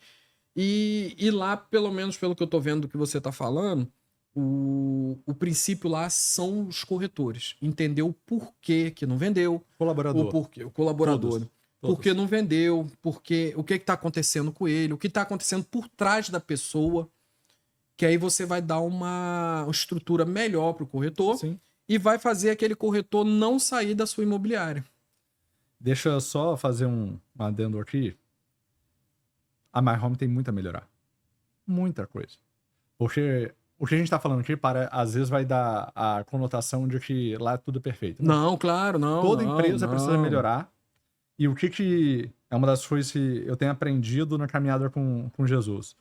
E lá, pelo menos pelo que eu tô vendo do que você tá falando, o princípio lá são os corretores. Entender o porquê que não vendeu. Colaborador. O colaborador. Todos. Por que não vendeu, o que está acontecendo com ele, o que está acontecendo por trás da pessoa, que aí você vai dar uma estrutura melhor para o corretor. Sim. E vai fazer aquele corretor não sair da sua imobiliária. Deixa eu só fazer um adendo aqui. A My Home tem muito a melhorar. Muita coisa. Porque o que a gente tá falando aqui, às vezes vai dar a conotação de que lá é tudo perfeito. Não, claro, não. Toda empresa precisa melhorar. E o que é uma das coisas que eu tenho aprendido na caminhada com Jesus?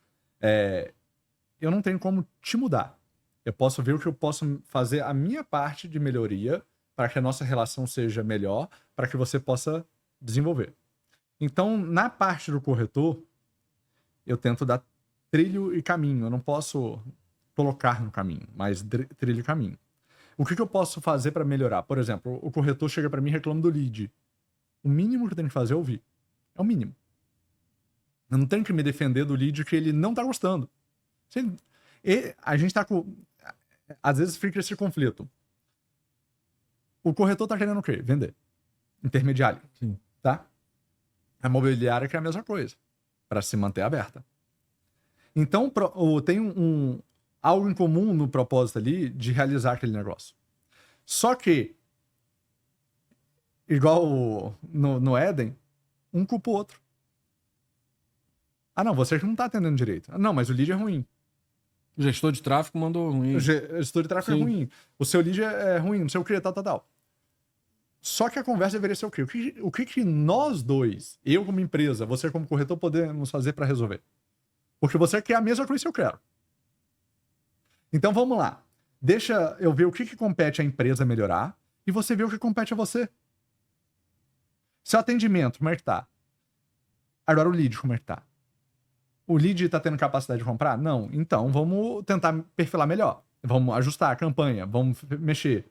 Eu não tenho como te mudar. Eu posso ver o que eu posso fazer a minha parte de melhoria para que a nossa relação seja melhor, para que você possa desenvolver. Então, na parte do corretor, eu tento dar trilho e caminho. Eu não posso colocar no caminho, mas trilho e caminho. O que eu posso fazer para melhorar? Por exemplo, o corretor chega para mim e reclama do lead. O mínimo que eu tenho que fazer é ouvir. É o mínimo. Eu não tenho que me defender do lead que ele não tá gostando. A gente tá com... Às vezes fica esse conflito. O corretor tá querendo o quê? Vender. Intermediário. Sim. Tá? A imobiliária que é a mesma coisa. Para se manter aberta. Então, tem algo em comum no propósito ali de realizar aquele negócio. Só que, igual no Éden, um culpa o outro. Ah, não, você não tá atendendo direito. Ah, não, mas o lead é ruim. O gestor de tráfego mandou ruim. O gestor de tráfego é ruim. O seu lead é ruim, não sei o que, tal. Só que a conversa deveria ser o quê? O que nós dois, eu como empresa, você como corretor, podemos fazer para resolver? Porque você quer a mesma coisa que eu quero. Então vamos lá. Deixa eu ver o que compete à empresa melhorar e você vê o que compete a você. Seu atendimento, como é que tá? Agora o lead, como é que tá? O lead tá tendo capacidade de comprar? Não. Então vamos tentar perfilar melhor. Vamos ajustar a campanha, vamos mexer.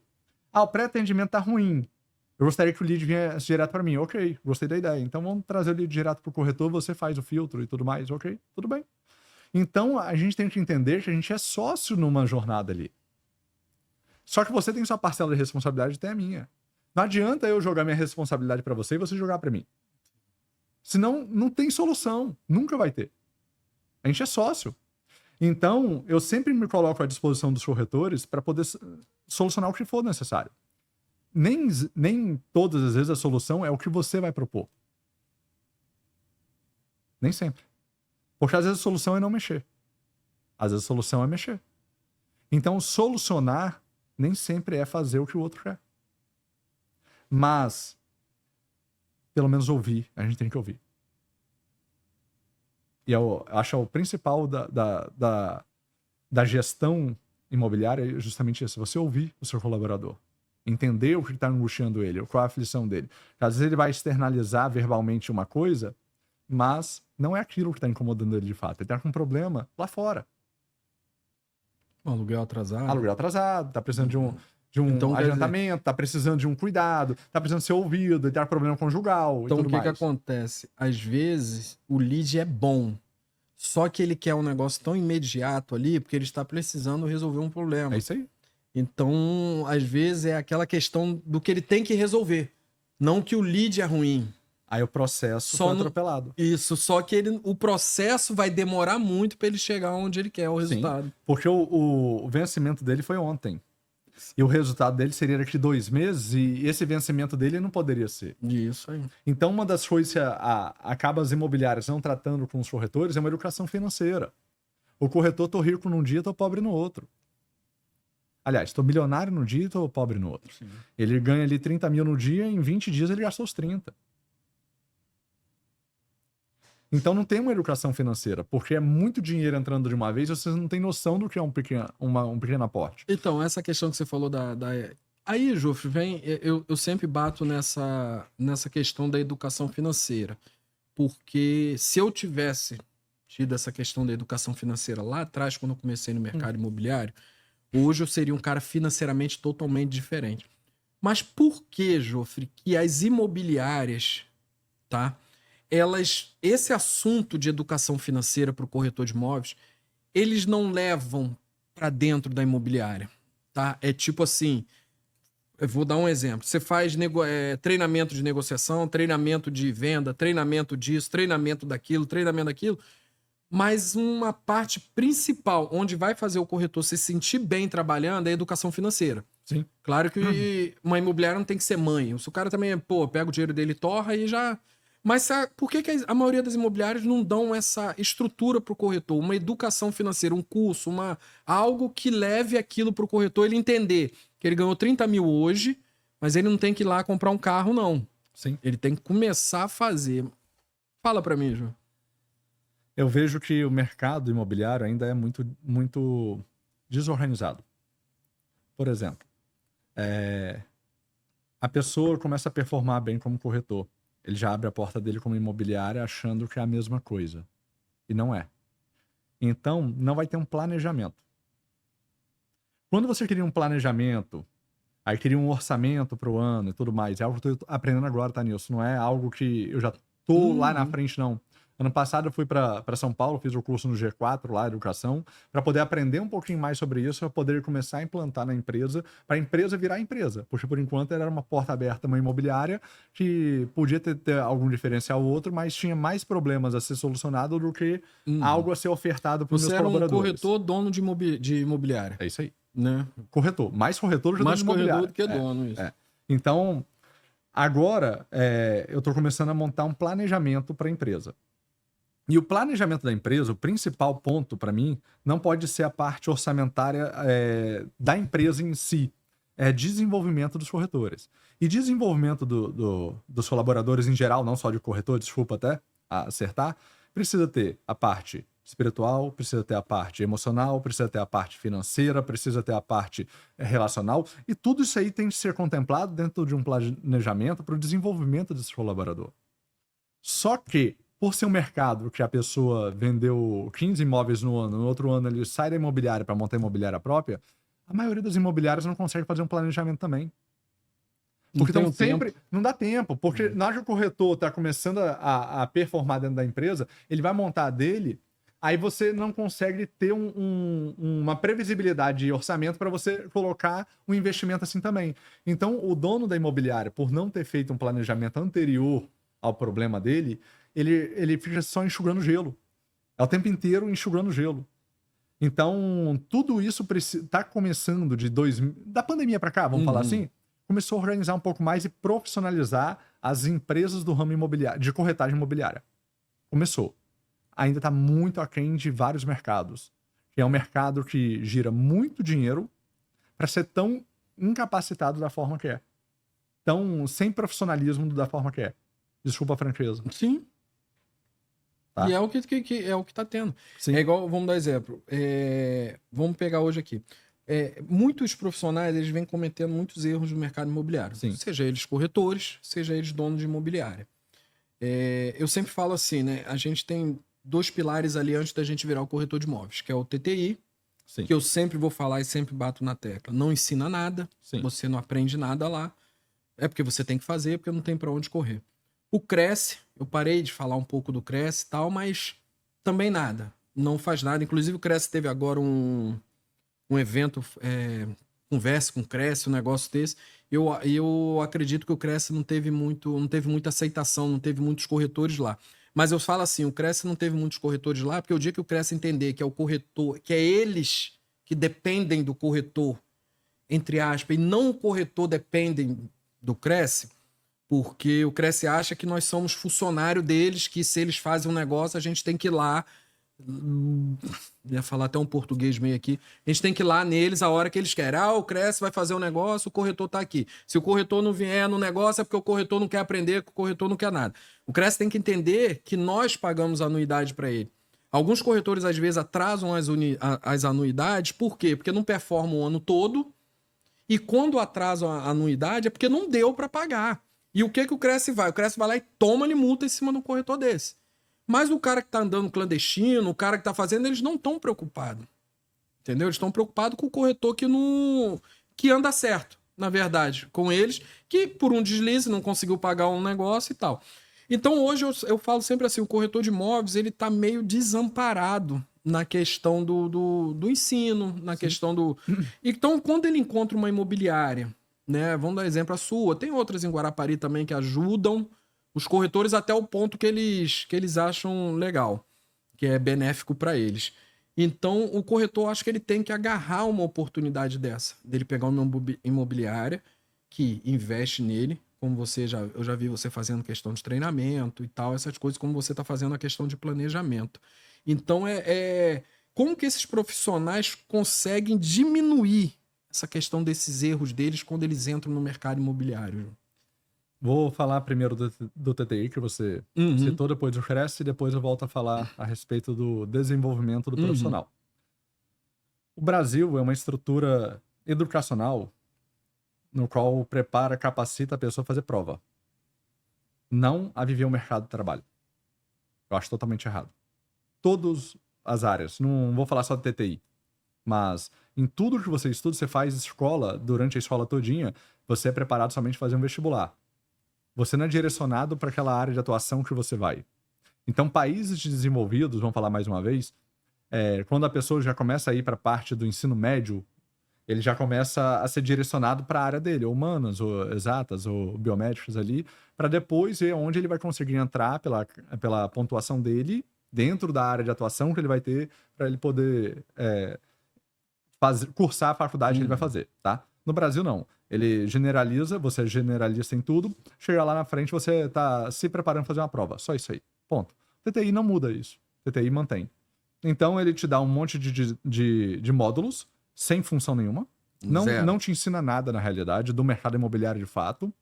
Ah, o pré-atendimento tá ruim. Eu gostaria que o lead viesse direto para mim. Ok, gostei da ideia. Então vamos trazer o lead direto pro corretor, você faz o filtro e tudo mais. Ok, tudo bem. Então a gente tem que entender que a gente é sócio numa jornada ali. Só que você tem sua parcela de responsabilidade, tem a minha. Não adianta eu jogar minha responsabilidade para você e você jogar para mim. Senão não tem solução, nunca vai ter. A gente é sócio. Então eu sempre me coloco à disposição dos corretores para poder solucionar o que for necessário. Nem todas as vezes a solução é o que você vai propor. Nem sempre. Porque às vezes a solução é não mexer. Às vezes a solução é mexer. Então, solucionar nem sempre é fazer o que o outro quer. Mas, pelo menos ouvir. A gente tem que ouvir. E eu acho o principal da gestão imobiliária é justamente isso. Você ouvir o seu colaborador. Entender o que está angustiando ele, qual é a aflição dele. Às vezes ele vai externalizar verbalmente uma coisa, mas não é aquilo que está incomodando ele de fato. Ele está com um problema lá fora. Aluguel atrasado. Aluguel atrasado, está precisando de um Então, adiantamento, está precisando de um cuidado, está precisando ser ouvido, ele está com problema conjugal então, e tudo mais. Então, o que acontece? Às vezes, o lead é bom, só que ele quer um negócio tão imediato ali, porque ele está precisando resolver um problema. É isso aí. Então, às vezes, é aquela questão do que ele tem que resolver. Não que o lead é ruim. Aí o processo foi atropelado. Isso, só que o processo vai demorar muito para ele chegar onde ele quer, o resultado. Sim, porque o vencimento dele foi ontem. E o resultado dele seria daqui 2 meses, e esse vencimento dele não poderia ser. Isso aí. Então, uma das coisas que acaba as imobiliárias não tratando com os corretores é uma educação financeira. O corretor, tô rico num dia, tô pobre no outro. Aliás, tô milionário no dia e tô pobre no outro. Sim. Ele ganha ali 30 mil no dia, em 20 dias ele gastou os 30. Então não tem uma educação financeira, porque é muito dinheiro entrando de uma vez e vocês não têm noção do que é um pequeno aporte. Então, essa questão que você falou Aí, Jofre, eu sempre bato nessa questão da educação financeira. Porque se eu tivesse tido essa questão da educação financeira lá atrás, quando eu comecei no mercado imobiliário, hoje eu seria um cara financeiramente totalmente diferente. Mas por que, Jofre, que as imobiliárias, tá? Esse assunto de educação financeira para o corretor de imóveis, eles não levam para dentro da imobiliária, tá? É tipo assim, eu vou dar um exemplo. Você faz treinamento de negociação, treinamento de venda, treinamento disso, treinamento daquilo, mas uma parte principal, onde vai fazer o corretor se sentir bem trabalhando, é a educação financeira. Sim. Claro que uma imobiliária não tem que ser mãe. Se o cara também, pega o dinheiro dele e torra e já... Mas por que a maioria das imobiliárias não dão essa estrutura para o corretor? Uma educação financeira, um curso, algo que leve aquilo para o corretor ele entender que ele ganhou 30 mil hoje, mas ele não tem que ir lá comprar um carro, não. Sim. Ele tem que começar a fazer. Fala para mim, João. Eu vejo que o mercado imobiliário ainda é muito, muito desorganizado. Por exemplo, a pessoa começa a performar bem como corretor. Ele já abre a porta dele como imobiliária achando que é a mesma coisa. E não é. Então, não vai ter um planejamento. Quando você cria um planejamento, aí cria um orçamento para o ano e tudo mais, é algo que eu estou aprendendo agora, tá, Nilson? Não é algo que eu já tô lá na frente, não. Ano passado eu fui para São Paulo, fiz o curso no G4 lá, educação, para poder aprender um pouquinho mais sobre isso, para poder começar a implantar na empresa, para a empresa virar empresa. Porque por enquanto era uma porta aberta, uma imobiliária, que podia ter algum diferencial ou outro, mas tinha mais problemas a ser solucionado do que algo a ser ofertado para os meus colaboradores. Você era um corretor dono de imobiliária. É isso aí. Né? Corretor. Mais corretor já Mais dono de corredor imobiliária. do que dono, isso. Então, agora, eu estou começando a montar um planejamento para a empresa. E o planejamento da empresa, o principal ponto para mim, não pode ser a parte orçamentária da empresa em si. É desenvolvimento dos corretores. E desenvolvimento dos colaboradores em geral, não só de corretor, desculpa até acertar, precisa ter a parte espiritual, precisa ter a parte emocional, precisa ter a parte financeira, precisa ter a parte relacional. E tudo isso aí tem que ser contemplado dentro de um planejamento para o desenvolvimento desse colaborador. Só que, por ser um mercado que a pessoa vendeu 15 imóveis no ano, no outro ano ele sai da imobiliária para montar a imobiliária própria, a maioria das imobiliárias não consegue fazer um planejamento também. Porque Não tem então um sempre. tempo. Não dá tempo. Porque na hora que o corretor está começando a performar dentro da empresa, ele vai montar a dele, aí você não consegue ter uma previsibilidade de orçamento para você colocar um investimento assim também. Então, o dono da imobiliária, por não ter feito um planejamento anterior ao problema dele, ele fica só enxugando gelo. É o tempo inteiro enxugando gelo. Então, tudo isso está começando da pandemia para cá, vamos falar assim, começou a organizar um pouco mais e profissionalizar as empresas do ramo imobiliário, de corretagem imobiliária. Começou. Ainda está muito aquém de vários mercados. Que é um mercado que gira muito dinheiro para ser tão incapacitado da forma que é. Tão sem profissionalismo da forma que é. Desculpa a franqueza. Sim. Tá. E é o que é o que tá tendo. Sim. É igual, vamos dar exemplo. Vamos pegar hoje aqui. Muitos profissionais, eles vêm cometendo muitos erros no mercado imobiliário. Sim. Seja eles corretores, seja eles donos de imobiliária. Eu sempre falo assim, né? A gente tem 2 pilares ali antes da gente virar o corretor de imóveis, que é o TTI, Sim. que eu sempre vou falar e sempre bato na tecla. Não ensina nada, Sim. você não aprende nada lá. É porque você tem que fazer, porque não tem para onde correr. O Cresce, eu parei de falar um pouco do Cresce e tal, mas também nada. Não faz nada. Inclusive o Cresce teve agora um evento, converse com o Cresce, um negócio desse. Eu acredito que o Cresce não teve muita aceitação, não teve muitos corretores lá. Mas eu falo assim, o Cresce não teve muitos corretores lá, porque o dia que o Cresce entender que é o corretor, que é eles que dependem do corretor, entre aspas, e não o corretor dependem do Cresce, porque o Cresce acha que nós somos funcionário deles, que se eles fazem um negócio, a gente tem que ir lá. Ia falar até um português meio aqui. A gente tem que ir lá neles a hora que eles querem. O Cresce vai fazer um negócio, o corretor tá aqui. Se o corretor não vier no negócio, é porque o corretor não quer aprender, que o corretor não quer nada. O Cresce tem que entender que nós pagamos anuidade para ele. Alguns corretores, às vezes, atrasam as anuidades. Por quê? Porque não performam o ano todo. E quando atrasam a anuidade, é porque não deu para pagar. E o que o Cresce vai? O Cresce vai lá e toma-lhe multa em cima de um corretor desse. Mas o cara que tá andando clandestino, o cara que tá fazendo, eles não estão preocupados. Entendeu? Eles estão preocupados com o corretor que anda certo, na verdade, com eles, que por um deslize não conseguiu pagar um negócio e tal. Então hoje eu falo sempre assim, o corretor de imóveis, ele tá meio desamparado na questão do ensino, na questão do... Então, quando ele encontra uma imobiliária, né? Vamos dar exemplo a sua, tem outras em Guarapari também que ajudam os corretores até o ponto que eles acham legal, que é benéfico para eles. Então, o corretor, acho que ele tem que agarrar uma oportunidade dessa, dele pegar uma imobiliária que investe nele, como eu já vi você fazendo questão de treinamento e tal, essas coisas, como você está fazendo a questão de planejamento. Então, como que esses profissionais conseguem diminuir essa questão desses erros deles quando eles entram no mercado imobiliário? Vou falar primeiro do TTI, que você citou, depois do Cresce, e depois eu volto a falar a respeito do desenvolvimento do profissional. O Brasil é uma estrutura educacional no qual prepara, capacita a pessoa a fazer prova. Não a viver o mercado de trabalho. Eu acho totalmente errado. Todas as áreas. Não vou falar só de TTI. Mas em tudo que você estuda, você faz escola, durante a escola todinha, você é preparado somente para fazer um vestibular. Você não é direcionado para aquela área de atuação que você vai. Então, países desenvolvidos, vamos falar mais uma vez, quando a pessoa já começa a ir para a parte do ensino médio, ele já começa a ser direcionado para a área dele, ou humanas, ou exatas, ou biomédicas ali, para depois ver onde ele vai conseguir entrar pela pontuação dele, dentro da área de atuação que ele vai ter, para ele poder cursar a faculdade que ele vai fazer, tá? No Brasil, não. Ele generaliza, você é generalista em tudo, chega lá na frente, você tá se preparando para fazer uma prova. Só isso aí. Ponto. TTI não muda isso. TTI mantém. Então, ele te dá um monte de módulos, sem função nenhuma. Não te ensina nada, na realidade, do mercado imobiliário de fato.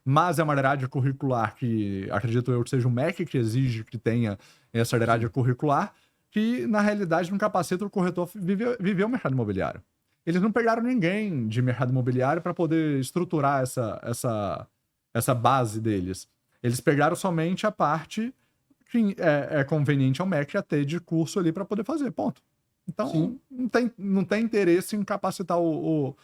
Mas é uma grade curricular que, acredito eu, que seja o MEC que exige que tenha essa grade curricular, que, na realidade, não capacita o corretor viver o mercado imobiliário. Eles não pegaram ninguém de mercado imobiliário para poder estruturar essa base deles. Eles pegaram somente a parte que é conveniente ao MEC a ter de curso ali para poder fazer, ponto. Então, não tem interesse em capacitar o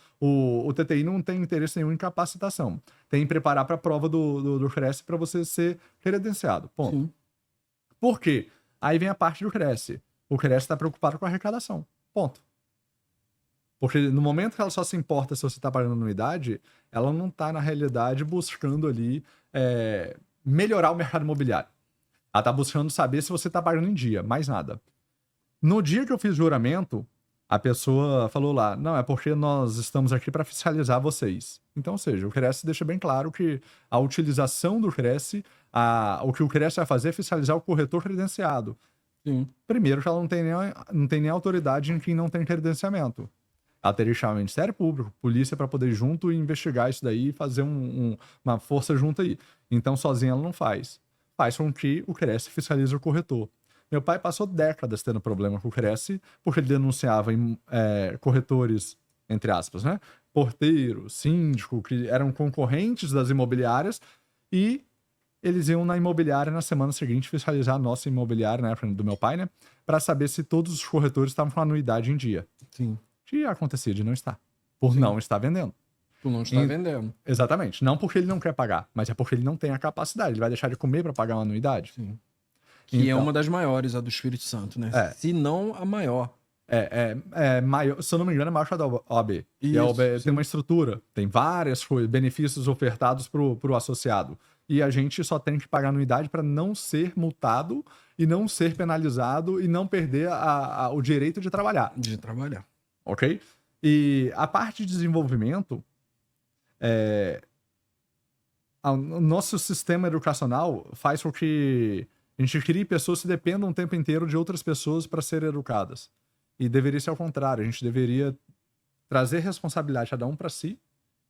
TTI, não tem interesse nenhum em capacitação. Tem em preparar para a prova do Cresce para você ser credenciado, ponto. Sim. Por quê? Aí vem a parte do Cresce. O Cresce está preocupado com a arrecadação, ponto. Porque no momento que ela só se importa se você está pagando anuidade, ela não está, na realidade, buscando ali melhorar o mercado imobiliário. Ela está buscando saber se você está pagando em dia, mais nada. No dia que eu fiz juramento, a pessoa falou lá, não, é porque nós estamos aqui para fiscalizar vocês. Então, ou seja, o Cresce deixa bem claro que a utilização do Cresce, o que o Cresce vai fazer é fiscalizar o corretor credenciado. Sim. Primeiro que ela não tem nem autoridade em quem não tem credenciamento. Ela teria que chamar o Ministério Público, polícia, para poder junto investigar isso daí e fazer uma força junto aí. Então, sozinha ela não faz. Faz com que o Cresce fiscalize o corretor. Meu pai passou décadas tendo problema com o Cresce, porque ele denunciava corretores, entre aspas, né? Porteiro, síndico, que eram concorrentes das imobiliárias, e eles iam na imobiliária na semana seguinte fiscalizar a nossa imobiliária, né, do meu pai, né? Para saber se todos os corretores estavam com a anuidade em dia. Sim. Que acontecia de não estar. Por não estar vendendo. Tu não está vendendo. Exatamente. Não porque ele não quer pagar, mas é porque ele não tem a capacidade. Ele vai deixar de comer para pagar uma anuidade? Sim. Que é uma das maiores, a do Espírito Santo, né? Se não a maior. Maior, se eu não me engano, é maior que a da OAB. Isso, e a OAB tem uma estrutura, tem várias benefícios ofertados pro associado. E a gente só tem que pagar anuidade para não ser multado e não ser penalizado e não perder o direito de trabalhar. De trabalhar. Ok? E a parte de desenvolvimento, o nosso sistema educacional faz com que a gente crie pessoas que dependam o tempo inteiro de outras pessoas para serem educadas. E deveria ser ao contrário. A gente deveria trazer responsabilidade cada um para si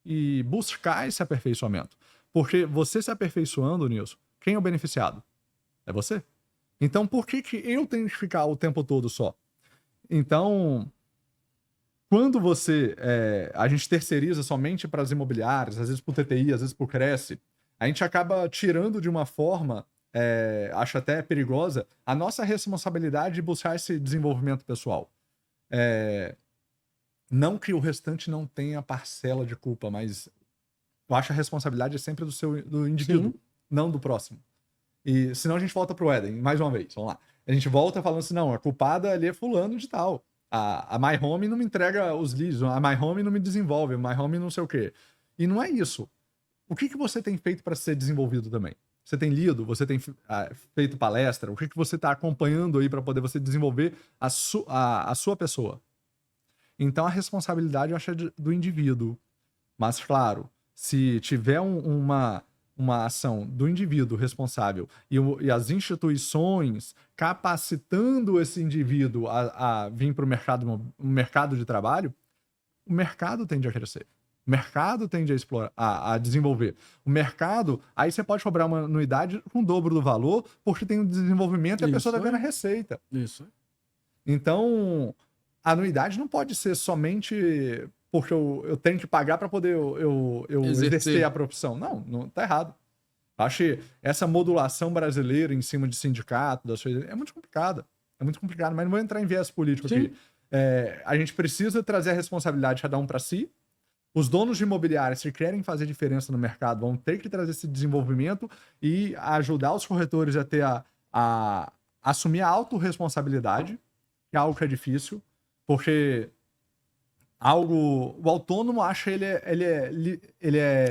e buscar esse aperfeiçoamento. Porque você se aperfeiçoando, Nilson, quem é o beneficiado? É você. Então, por que eu tenho que ficar o tempo todo só? Então, quando a gente terceiriza somente para as imobiliárias, às vezes para o TTI, às vezes para o Cresce, a gente acaba tirando de uma forma, acho até perigosa, a nossa responsabilidade de buscar esse desenvolvimento pessoal. Não que o restante não tenha parcela de culpa, mas eu acho a responsabilidade sempre do indivíduo, não do próximo. E senão a gente volta pro Éden, mais uma vez, vamos lá. A gente volta falando assim, não, a culpada ali é fulano de tal. A My Home não me entrega os leads, a My Home não me desenvolve, a My Home não sei o quê. E não é isso. O que você tem feito para ser desenvolvido também? Você tem lido? Você tem feito palestra? O que você está acompanhando aí para poder você desenvolver a sua pessoa? Então a responsabilidade eu acho é do indivíduo. Mas claro, se tiver uma ação do indivíduo responsável e as instituições capacitando esse indivíduo a vir para o mercado de trabalho, o mercado tende a crescer. O mercado tende a explorar, a desenvolver. O mercado, aí você pode cobrar uma anuidade com o dobro do valor, porque tem o desenvolvimento e a pessoa está vendo a receita. Isso. Então, a anuidade não pode ser somente porque eu tenho que pagar para poder eu exercer a profissão. Não, tá errado. Acho que essa modulação brasileira em cima de sindicato, das coisas, é muito complicada. É muito complicado, mas não vou entrar em viés político aqui. A gente precisa trazer a responsabilidade de cada um para si. Os donos de imobiliárias, se querem fazer diferença no mercado, vão ter que trazer esse desenvolvimento e ajudar os corretores a ter a assumir a autorresponsabilidade, que é algo que é difícil, porque o autônomo acha ele é livre.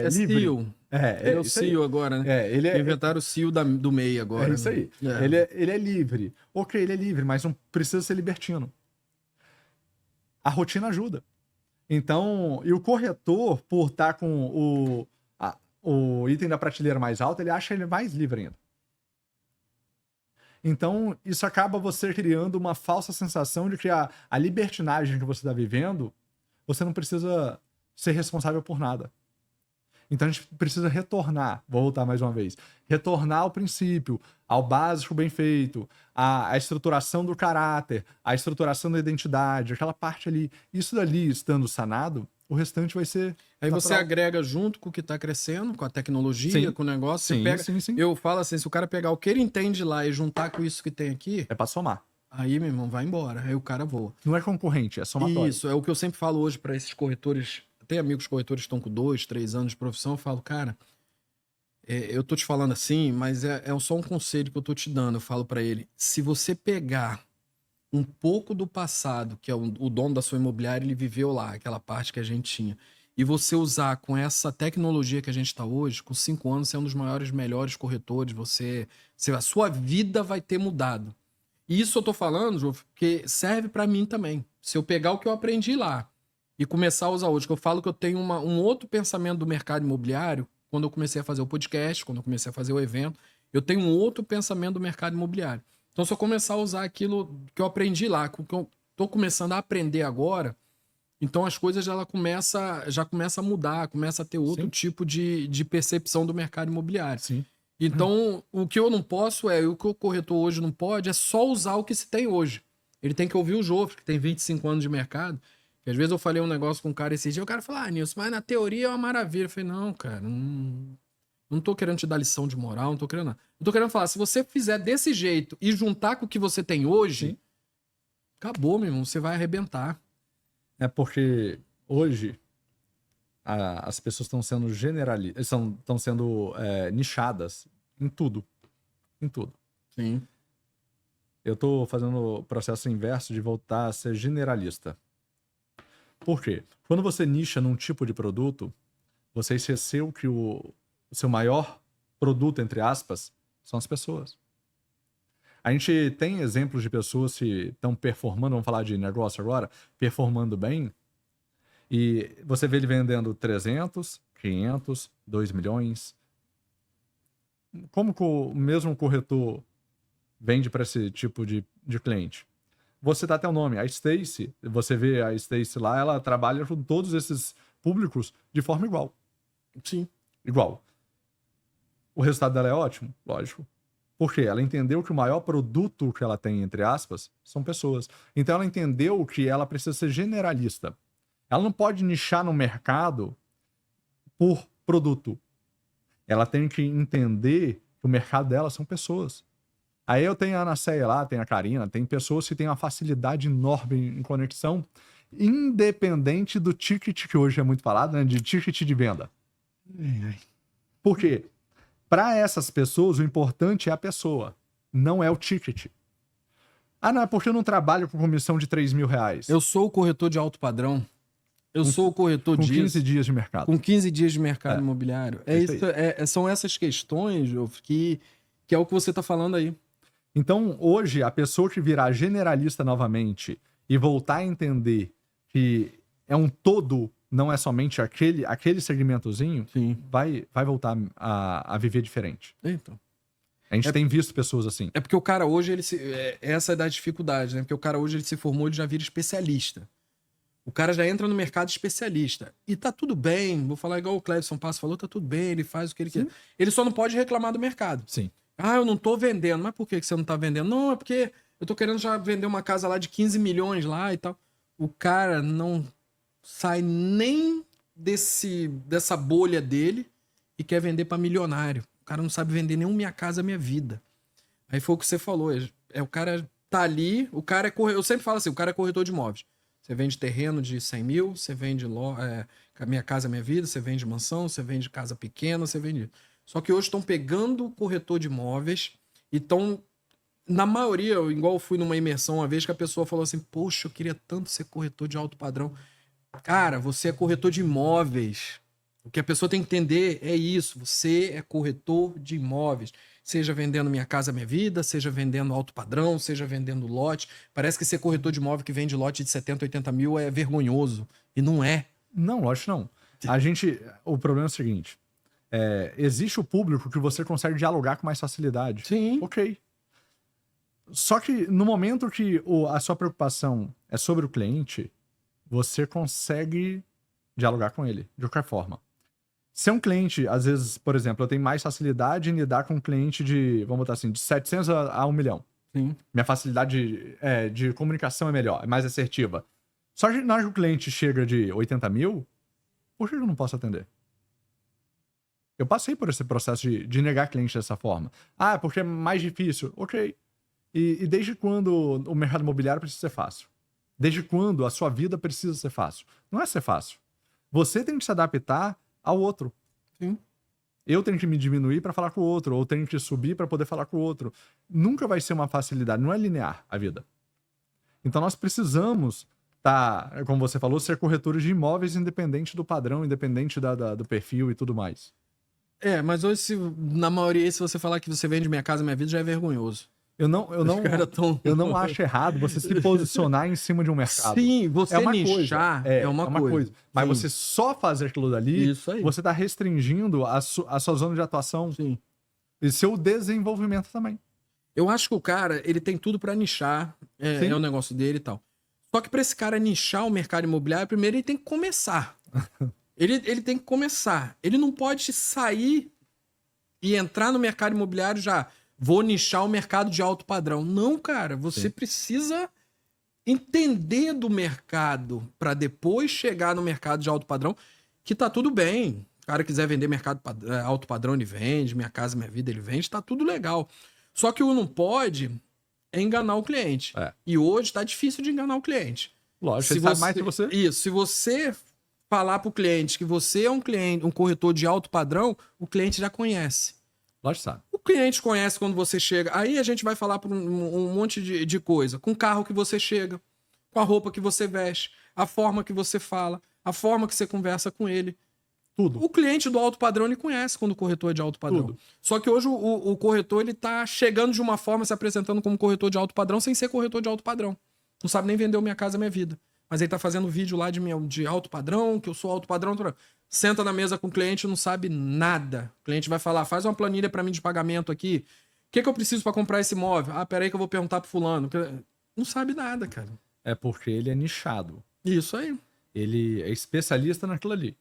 CEO. Ele é o CEO agora, né? Inventaram o CEO do MEI agora. É isso aí. Ele é livre. Ok, ele é livre, mas não precisa ser libertino. A rotina ajuda. Então, e o corretor, por estar com o item da prateleira mais alto, ele acha ele mais livre ainda. Então, isso acaba você criando uma falsa sensação de que a libertinagem que você está vivendo, você não precisa ser responsável por nada. Então a gente precisa retornar, vou voltar mais uma vez, retornar ao princípio, ao básico bem feito, a estruturação do caráter, a estruturação da identidade, aquela parte ali. Isso dali estando sanado, o restante vai ser Aí você natural. agrega junto com o que está crescendo, com a tecnologia, Sim. com o negócio. Você Sim, pega... sim. Eu falo assim, se o cara pegar o que ele entende lá e juntar com isso que tem aqui, É pra somar. aí, meu irmão, vai embora. Aí o cara voa. Não é concorrente, é somatório. Isso, é o que eu sempre falo hoje para esses corretores. Tem amigos corretores que estão com 2, 3 anos de profissão. Eu falo, cara, eu tô te falando assim, mas é só um conselho que eu tô te dando. Eu falo para ele, se você pegar um pouco do passado, que é o dono da sua imobiliária, ele viveu lá, aquela parte que a gente tinha, e você usar com essa tecnologia que a gente está hoje, com 5 anos, você é um dos maiores, melhores corretores, a sua vida vai ter mudado. E isso eu tô falando, João, porque serve para mim também. Se eu pegar o que eu aprendi lá e começar a usar hoje, que eu falo que eu tenho um outro pensamento do mercado imobiliário, quando eu comecei a fazer o podcast, quando eu comecei a fazer o evento, eu tenho um outro pensamento do mercado imobiliário. Então, se eu começar a usar aquilo que eu aprendi lá, que eu tô começando a aprender agora, então as coisas já começa a mudar, começa a ter outro tipo de percepção do mercado imobiliário. Sim. Então, o que eu não posso o que o corretor hoje não pode é só usar o que se tem hoje. Ele tem que ouvir o Jofre, que tem 25 anos de mercado. Que às vezes eu falei um negócio com um cara esses dias, o cara falou, Nilson, mas na teoria é uma maravilha. Eu falei, não, cara, não tô querendo te dar lição de moral, não tô querendo nada. Eu tô querendo falar, se você fizer desse jeito e juntar com o que você tem hoje, acabou, meu irmão, você vai arrebentar. É porque hoje as pessoas estão sendo estão sendo nichadas em tudo. Em tudo. Sim. Eu tô fazendo o processo inverso de voltar a ser generalista. Por quê? Quando você nicha num tipo de produto, você esqueceu que o seu maior produto, entre aspas, são as pessoas. A gente tem exemplos de pessoas que estão performando, vamos falar de negócio agora, performando bem, e você vê ele vendendo 300, 500, 2 milhões. Como que o mesmo corretor vende para esse tipo de cliente? Você dá até o nome, a Stacy, você vê a Stacy lá, ela trabalha com todos esses públicos de forma igual. Sim. Igual. O resultado dela é ótimo? Lógico. Por quê? Ela entendeu que o maior produto que ela tem, entre aspas, são pessoas. Então ela entendeu que ela precisa ser generalista. Ela não pode nichar no mercado por produto. Ela tem que entender que o mercado dela são pessoas. Aí eu tenho a Anacéia lá, tem a Karina, tem pessoas que têm uma facilidade enorme em conexão, independente do ticket, que hoje é muito falado, né? De ticket de venda. Por quê? Para essas pessoas, o importante é a pessoa, não é o ticket. Ah, não, é porque eu não trabalho com comissão de 3 mil reais. Eu sou o corretor de alto padrão. Eu sou o corretor com disso. 15 dias de mercado. Com 15 dias de mercado imobiliário. São essas questões, Jofre, que é o que você está falando aí. Então, hoje, a pessoa que virar generalista novamente e voltar a entender que é um todo, não é somente aquele segmentozinho, vai voltar a viver diferente. Então. A gente tem visto pessoas assim. É porque o cara hoje, essa é da dificuldade, né? Porque o cara hoje, ele se formou, ele já vira especialista. O cara já entra no mercado especialista. E tá tudo bem, vou falar igual o Clevson Passo falou, tá tudo bem, ele faz o que ele quer. Ele só não pode reclamar do mercado. Sim. Ah, eu não tô vendendo. Mas por que você não tá vendendo? Não, é porque eu tô querendo já vender uma casa lá de 15 milhões lá e tal. O cara não sai nem dessa bolha dele e quer vender pra milionário. O cara não sabe vender nem Minha Casa Minha Vida. Aí foi o que você falou. O cara tá ali, o cara é corretor. Eu sempre falo assim, o cara é corretor de imóveis. Você vende terreno de 100 mil, você vende Minha Casa Minha Vida, você vende mansão, você vende casa pequena, você vende... Só que hoje estão pegando o corretor de imóveis e estão... Na maioria, igual eu fui numa imersão uma vez que a pessoa falou assim, poxa, eu queria tanto ser corretor de alto padrão. Cara, você é corretor de imóveis. O que a pessoa tem que entender é isso. Você é corretor de imóveis. seja vendendo Minha Casa Minha Vida, seja vendendo alto padrão, seja vendendo lote. Parece que ser corretor de imóvel que vende lote de 70, 80 mil é vergonhoso. E não é. Não, lógico não. O problema é o seguinte, existe o público que você consegue dialogar com mais facilidade. Sim. Ok. Só que no momento que a sua preocupação é sobre o cliente, você consegue dialogar com ele, de qualquer forma. Se é um cliente, às vezes, por exemplo, eu tenho mais facilidade em lidar com um cliente de, vamos botar assim, de 700 a 1 milhão. Sim. Minha facilidade de comunicação é melhor, é mais assertiva. Só que na hora que o cliente chega de 80 mil, por que eu não posso atender? Eu passei por esse processo de negar cliente dessa forma. Ah, porque é mais difícil. Ok. E desde quando o mercado imobiliário precisa ser fácil? Desde quando a sua vida precisa ser fácil? Não é ser fácil. Você tem que se adaptar ao outro. Sim. Eu tenho que me diminuir para falar com o outro, ou tenho que subir para poder falar com o outro. Nunca vai ser uma facilidade, não é linear a vida. Então nós precisamos, como você falou, ser corretores de imóveis independente do padrão, independente do perfil e tudo mais. Mas hoje, na maioria, se você falar que você vende Minha Casa Minha Vida, já é vergonhoso. Eu não acho errado você se posicionar em cima de um mercado. Sim, você nichar é uma coisa. Mas Sim. você só fazer aquilo dali, Isso aí. você está restringindo a sua zona de atuação. Sim. E seu desenvolvimento também. Eu acho que o cara, ele tem tudo pra nichar, é o negócio dele e tal. Só que pra esse cara nichar o mercado imobiliário, primeiro ele tem que começar. ele tem que começar. Ele não pode sair e entrar no mercado imobiliário já... Vou nichar o mercado de alto padrão. Não, cara. Você precisa entender do mercado para depois chegar no mercado de alto padrão, que tá tudo bem. O cara quiser vender alto padrão, ele vende. Minha Casa Minha Vida, ele vende. Tá tudo legal. Só que o não pode é enganar o cliente. E hoje tá difícil de enganar o cliente. Lógico, ele sabe mais que você. Isso. Se você falar pro cliente que você é um corretor de alto padrão, o cliente já conhece. Lógico, sabe. O cliente conhece quando você chega. Aí a gente vai falar por um monte de coisa. Com o carro que você chega, com a roupa que você veste, a forma que você fala, a forma que você conversa com ele. Tudo. O cliente do alto padrão, ele conhece quando o corretor é de alto padrão. Tudo. Só que hoje o corretor, ele tá chegando de uma forma, se apresentando como corretor de alto padrão, sem ser corretor de alto padrão. Não sabe nem vender o Minha Casa Minha Vida. Mas ele tá fazendo vídeo lá de alto padrão, que eu sou alto padrão. Senta na mesa com o cliente, não sabe nada. O cliente vai falar, faz uma planilha para mim de pagamento aqui. O que eu preciso para comprar esse imóvel? Ah, peraí que eu vou perguntar pro fulano. Não sabe nada, cara. É porque ele é nichado. Isso aí. Ele é especialista naquilo ali.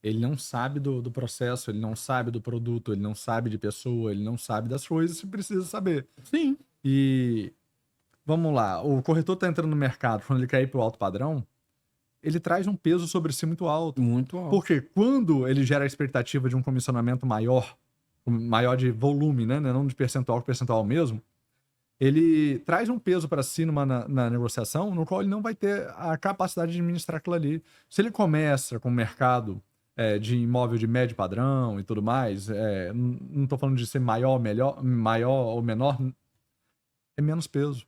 Ele não sabe do processo, ele não sabe do produto, ele não sabe de pessoa, ele não sabe das coisas que precisa saber. Sim. E vamos lá, o corretor tá entrando no mercado, quando ele quer ir pro alto padrão, ele traz um peso sobre si muito alto. Muito alto. Porque quando ele gera a expectativa de um comissionamento maior de volume, né? Não de percentual, percentual mesmo, ele traz um peso para si na negociação, no qual ele não vai ter a capacidade de administrar aquilo ali. Se ele começa com o mercado de imóvel de médio padrão e tudo mais, não estou falando de ser maior ou menor, é menos peso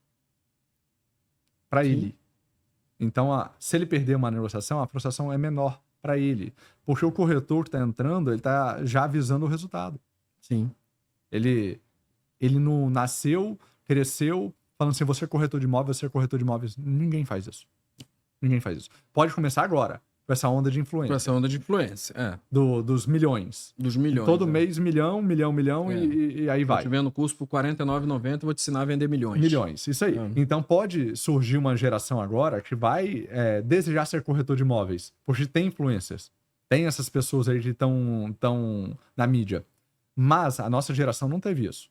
para ele. Então, se ele perder uma negociação, a frustração é menor para ele. Porque o corretor que está entrando, ele está já avisando o resultado. Sim. Ele não nasceu, cresceu, falando assim, você é corretor de imóveis, você é corretor de imóveis. Ninguém faz isso. Ninguém faz isso. Pode começar agora, com essa onda de influência. Com essa onda de influência, dos milhões. Dos milhões. Todo mês, milhão, e aí vai. Tô te vendo curso por R$ 49,90, vou te ensinar a vender milhões. Milhões, isso aí. Então pode surgir uma geração agora que vai desejar ser corretor de imóveis, porque tem influências. Tem essas pessoas aí que estão na mídia. Mas a nossa geração não teve isso.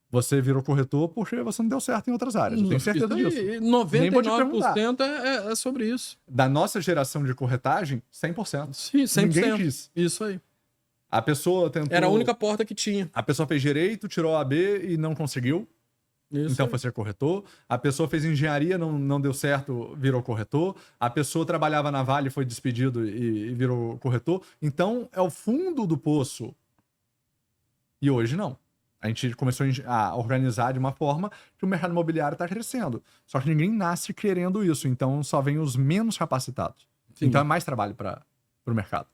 Você virou corretor porque você não deu certo em outras áreas. Eu tenho certeza disso. 99% é sobre isso. Da nossa geração de corretagem, 100%. Sim, 100%. Ninguém quis. Isso aí. A pessoa tentou... Era a única porta que tinha. A pessoa fez direito, tirou a AB e não conseguiu. Isso então aí. foi ser corretor. A pessoa fez engenharia, não deu certo, virou corretor. A pessoa trabalhava na Vale, foi despedido e virou corretor. Então é o fundo do poço. E hoje não. A gente começou a organizar de uma forma que o mercado imobiliário está crescendo. Só que ninguém nasce querendo isso. Então só vem os menos capacitados. Sim. Então é mais trabalho para o mercado.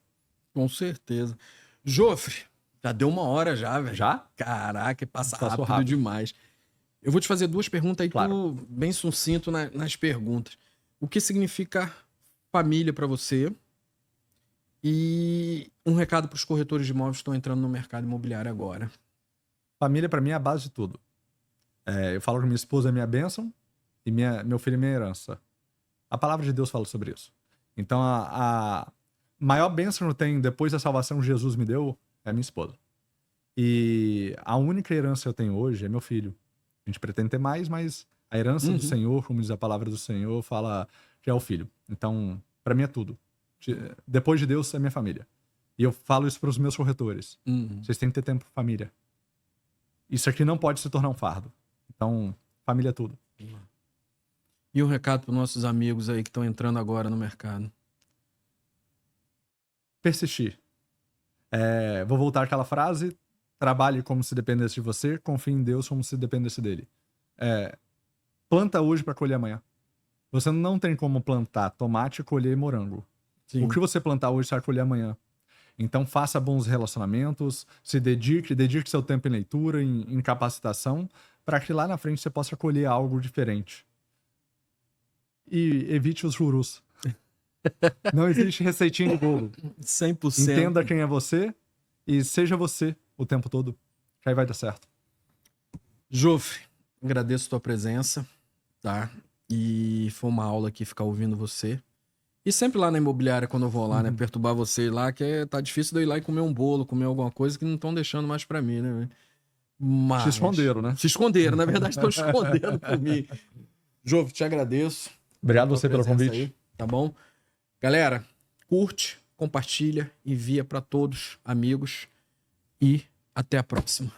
Com certeza. Jofre, Já deu 1 hora já, velho. Já? Caraca, passa Passou rápido rápido. demais. Eu vou te fazer 2 perguntas aí, Claro. tu bem sucinto nas perguntas. O que significa família pra você? E um recado pros corretores de imóveis que estão entrando no mercado imobiliário agora. Família, pra mim, é a base de tudo. Eu falo que minha esposa é minha bênção e meu filho é minha herança. A palavra de Deus fala sobre isso. Então, a maior bênção que eu tenho depois da salvação que Jesus me deu é minha esposa. E a única herança que eu tenho hoje é meu filho. A gente pretende ter mais, mas a herança do Senhor, como diz a palavra do Senhor, fala que é o filho. Então, pra mim é tudo. Depois de Deus, é minha família. E eu falo isso pros meus corretores. Vocês têm que ter tempo pra família. Isso aqui não pode se tornar um fardo. Então, família é tudo. E um recado pros nossos amigos aí que estão entrando agora no mercado. Persistir. Vou voltar àquela frase: trabalhe como se dependesse de você, confie em Deus como se dependesse dele. Planta hoje para colher amanhã. Você não tem como plantar tomate, colher morango. Sim. O que você plantar hoje, você vai colher amanhã. Então faça bons relacionamentos, se dedique seu tempo em leitura, em capacitação, para que lá na frente você possa colher algo diferente. E evite os jurus. Não existe receitinha de bolo. 100%. Entenda quem é você e seja você o tempo todo, que aí vai dar certo. Jofre, agradeço a tua presença, tá? E foi uma aula aqui ficar ouvindo você. E sempre lá na imobiliária, quando eu vou lá, né? Perturbar vocês lá, que tá difícil de eu ir lá e comer um bolo, comer alguma coisa que não estão deixando mais pra mim, né? Mas... Se esconderam, né? Se esconderam, na verdade estão escondendo por mim. Jofre, te agradeço. Obrigado Tua você pelo presença convite. aí, tá bom? Galera, curte, compartilha, envia pra todos, amigos. E até a próxima.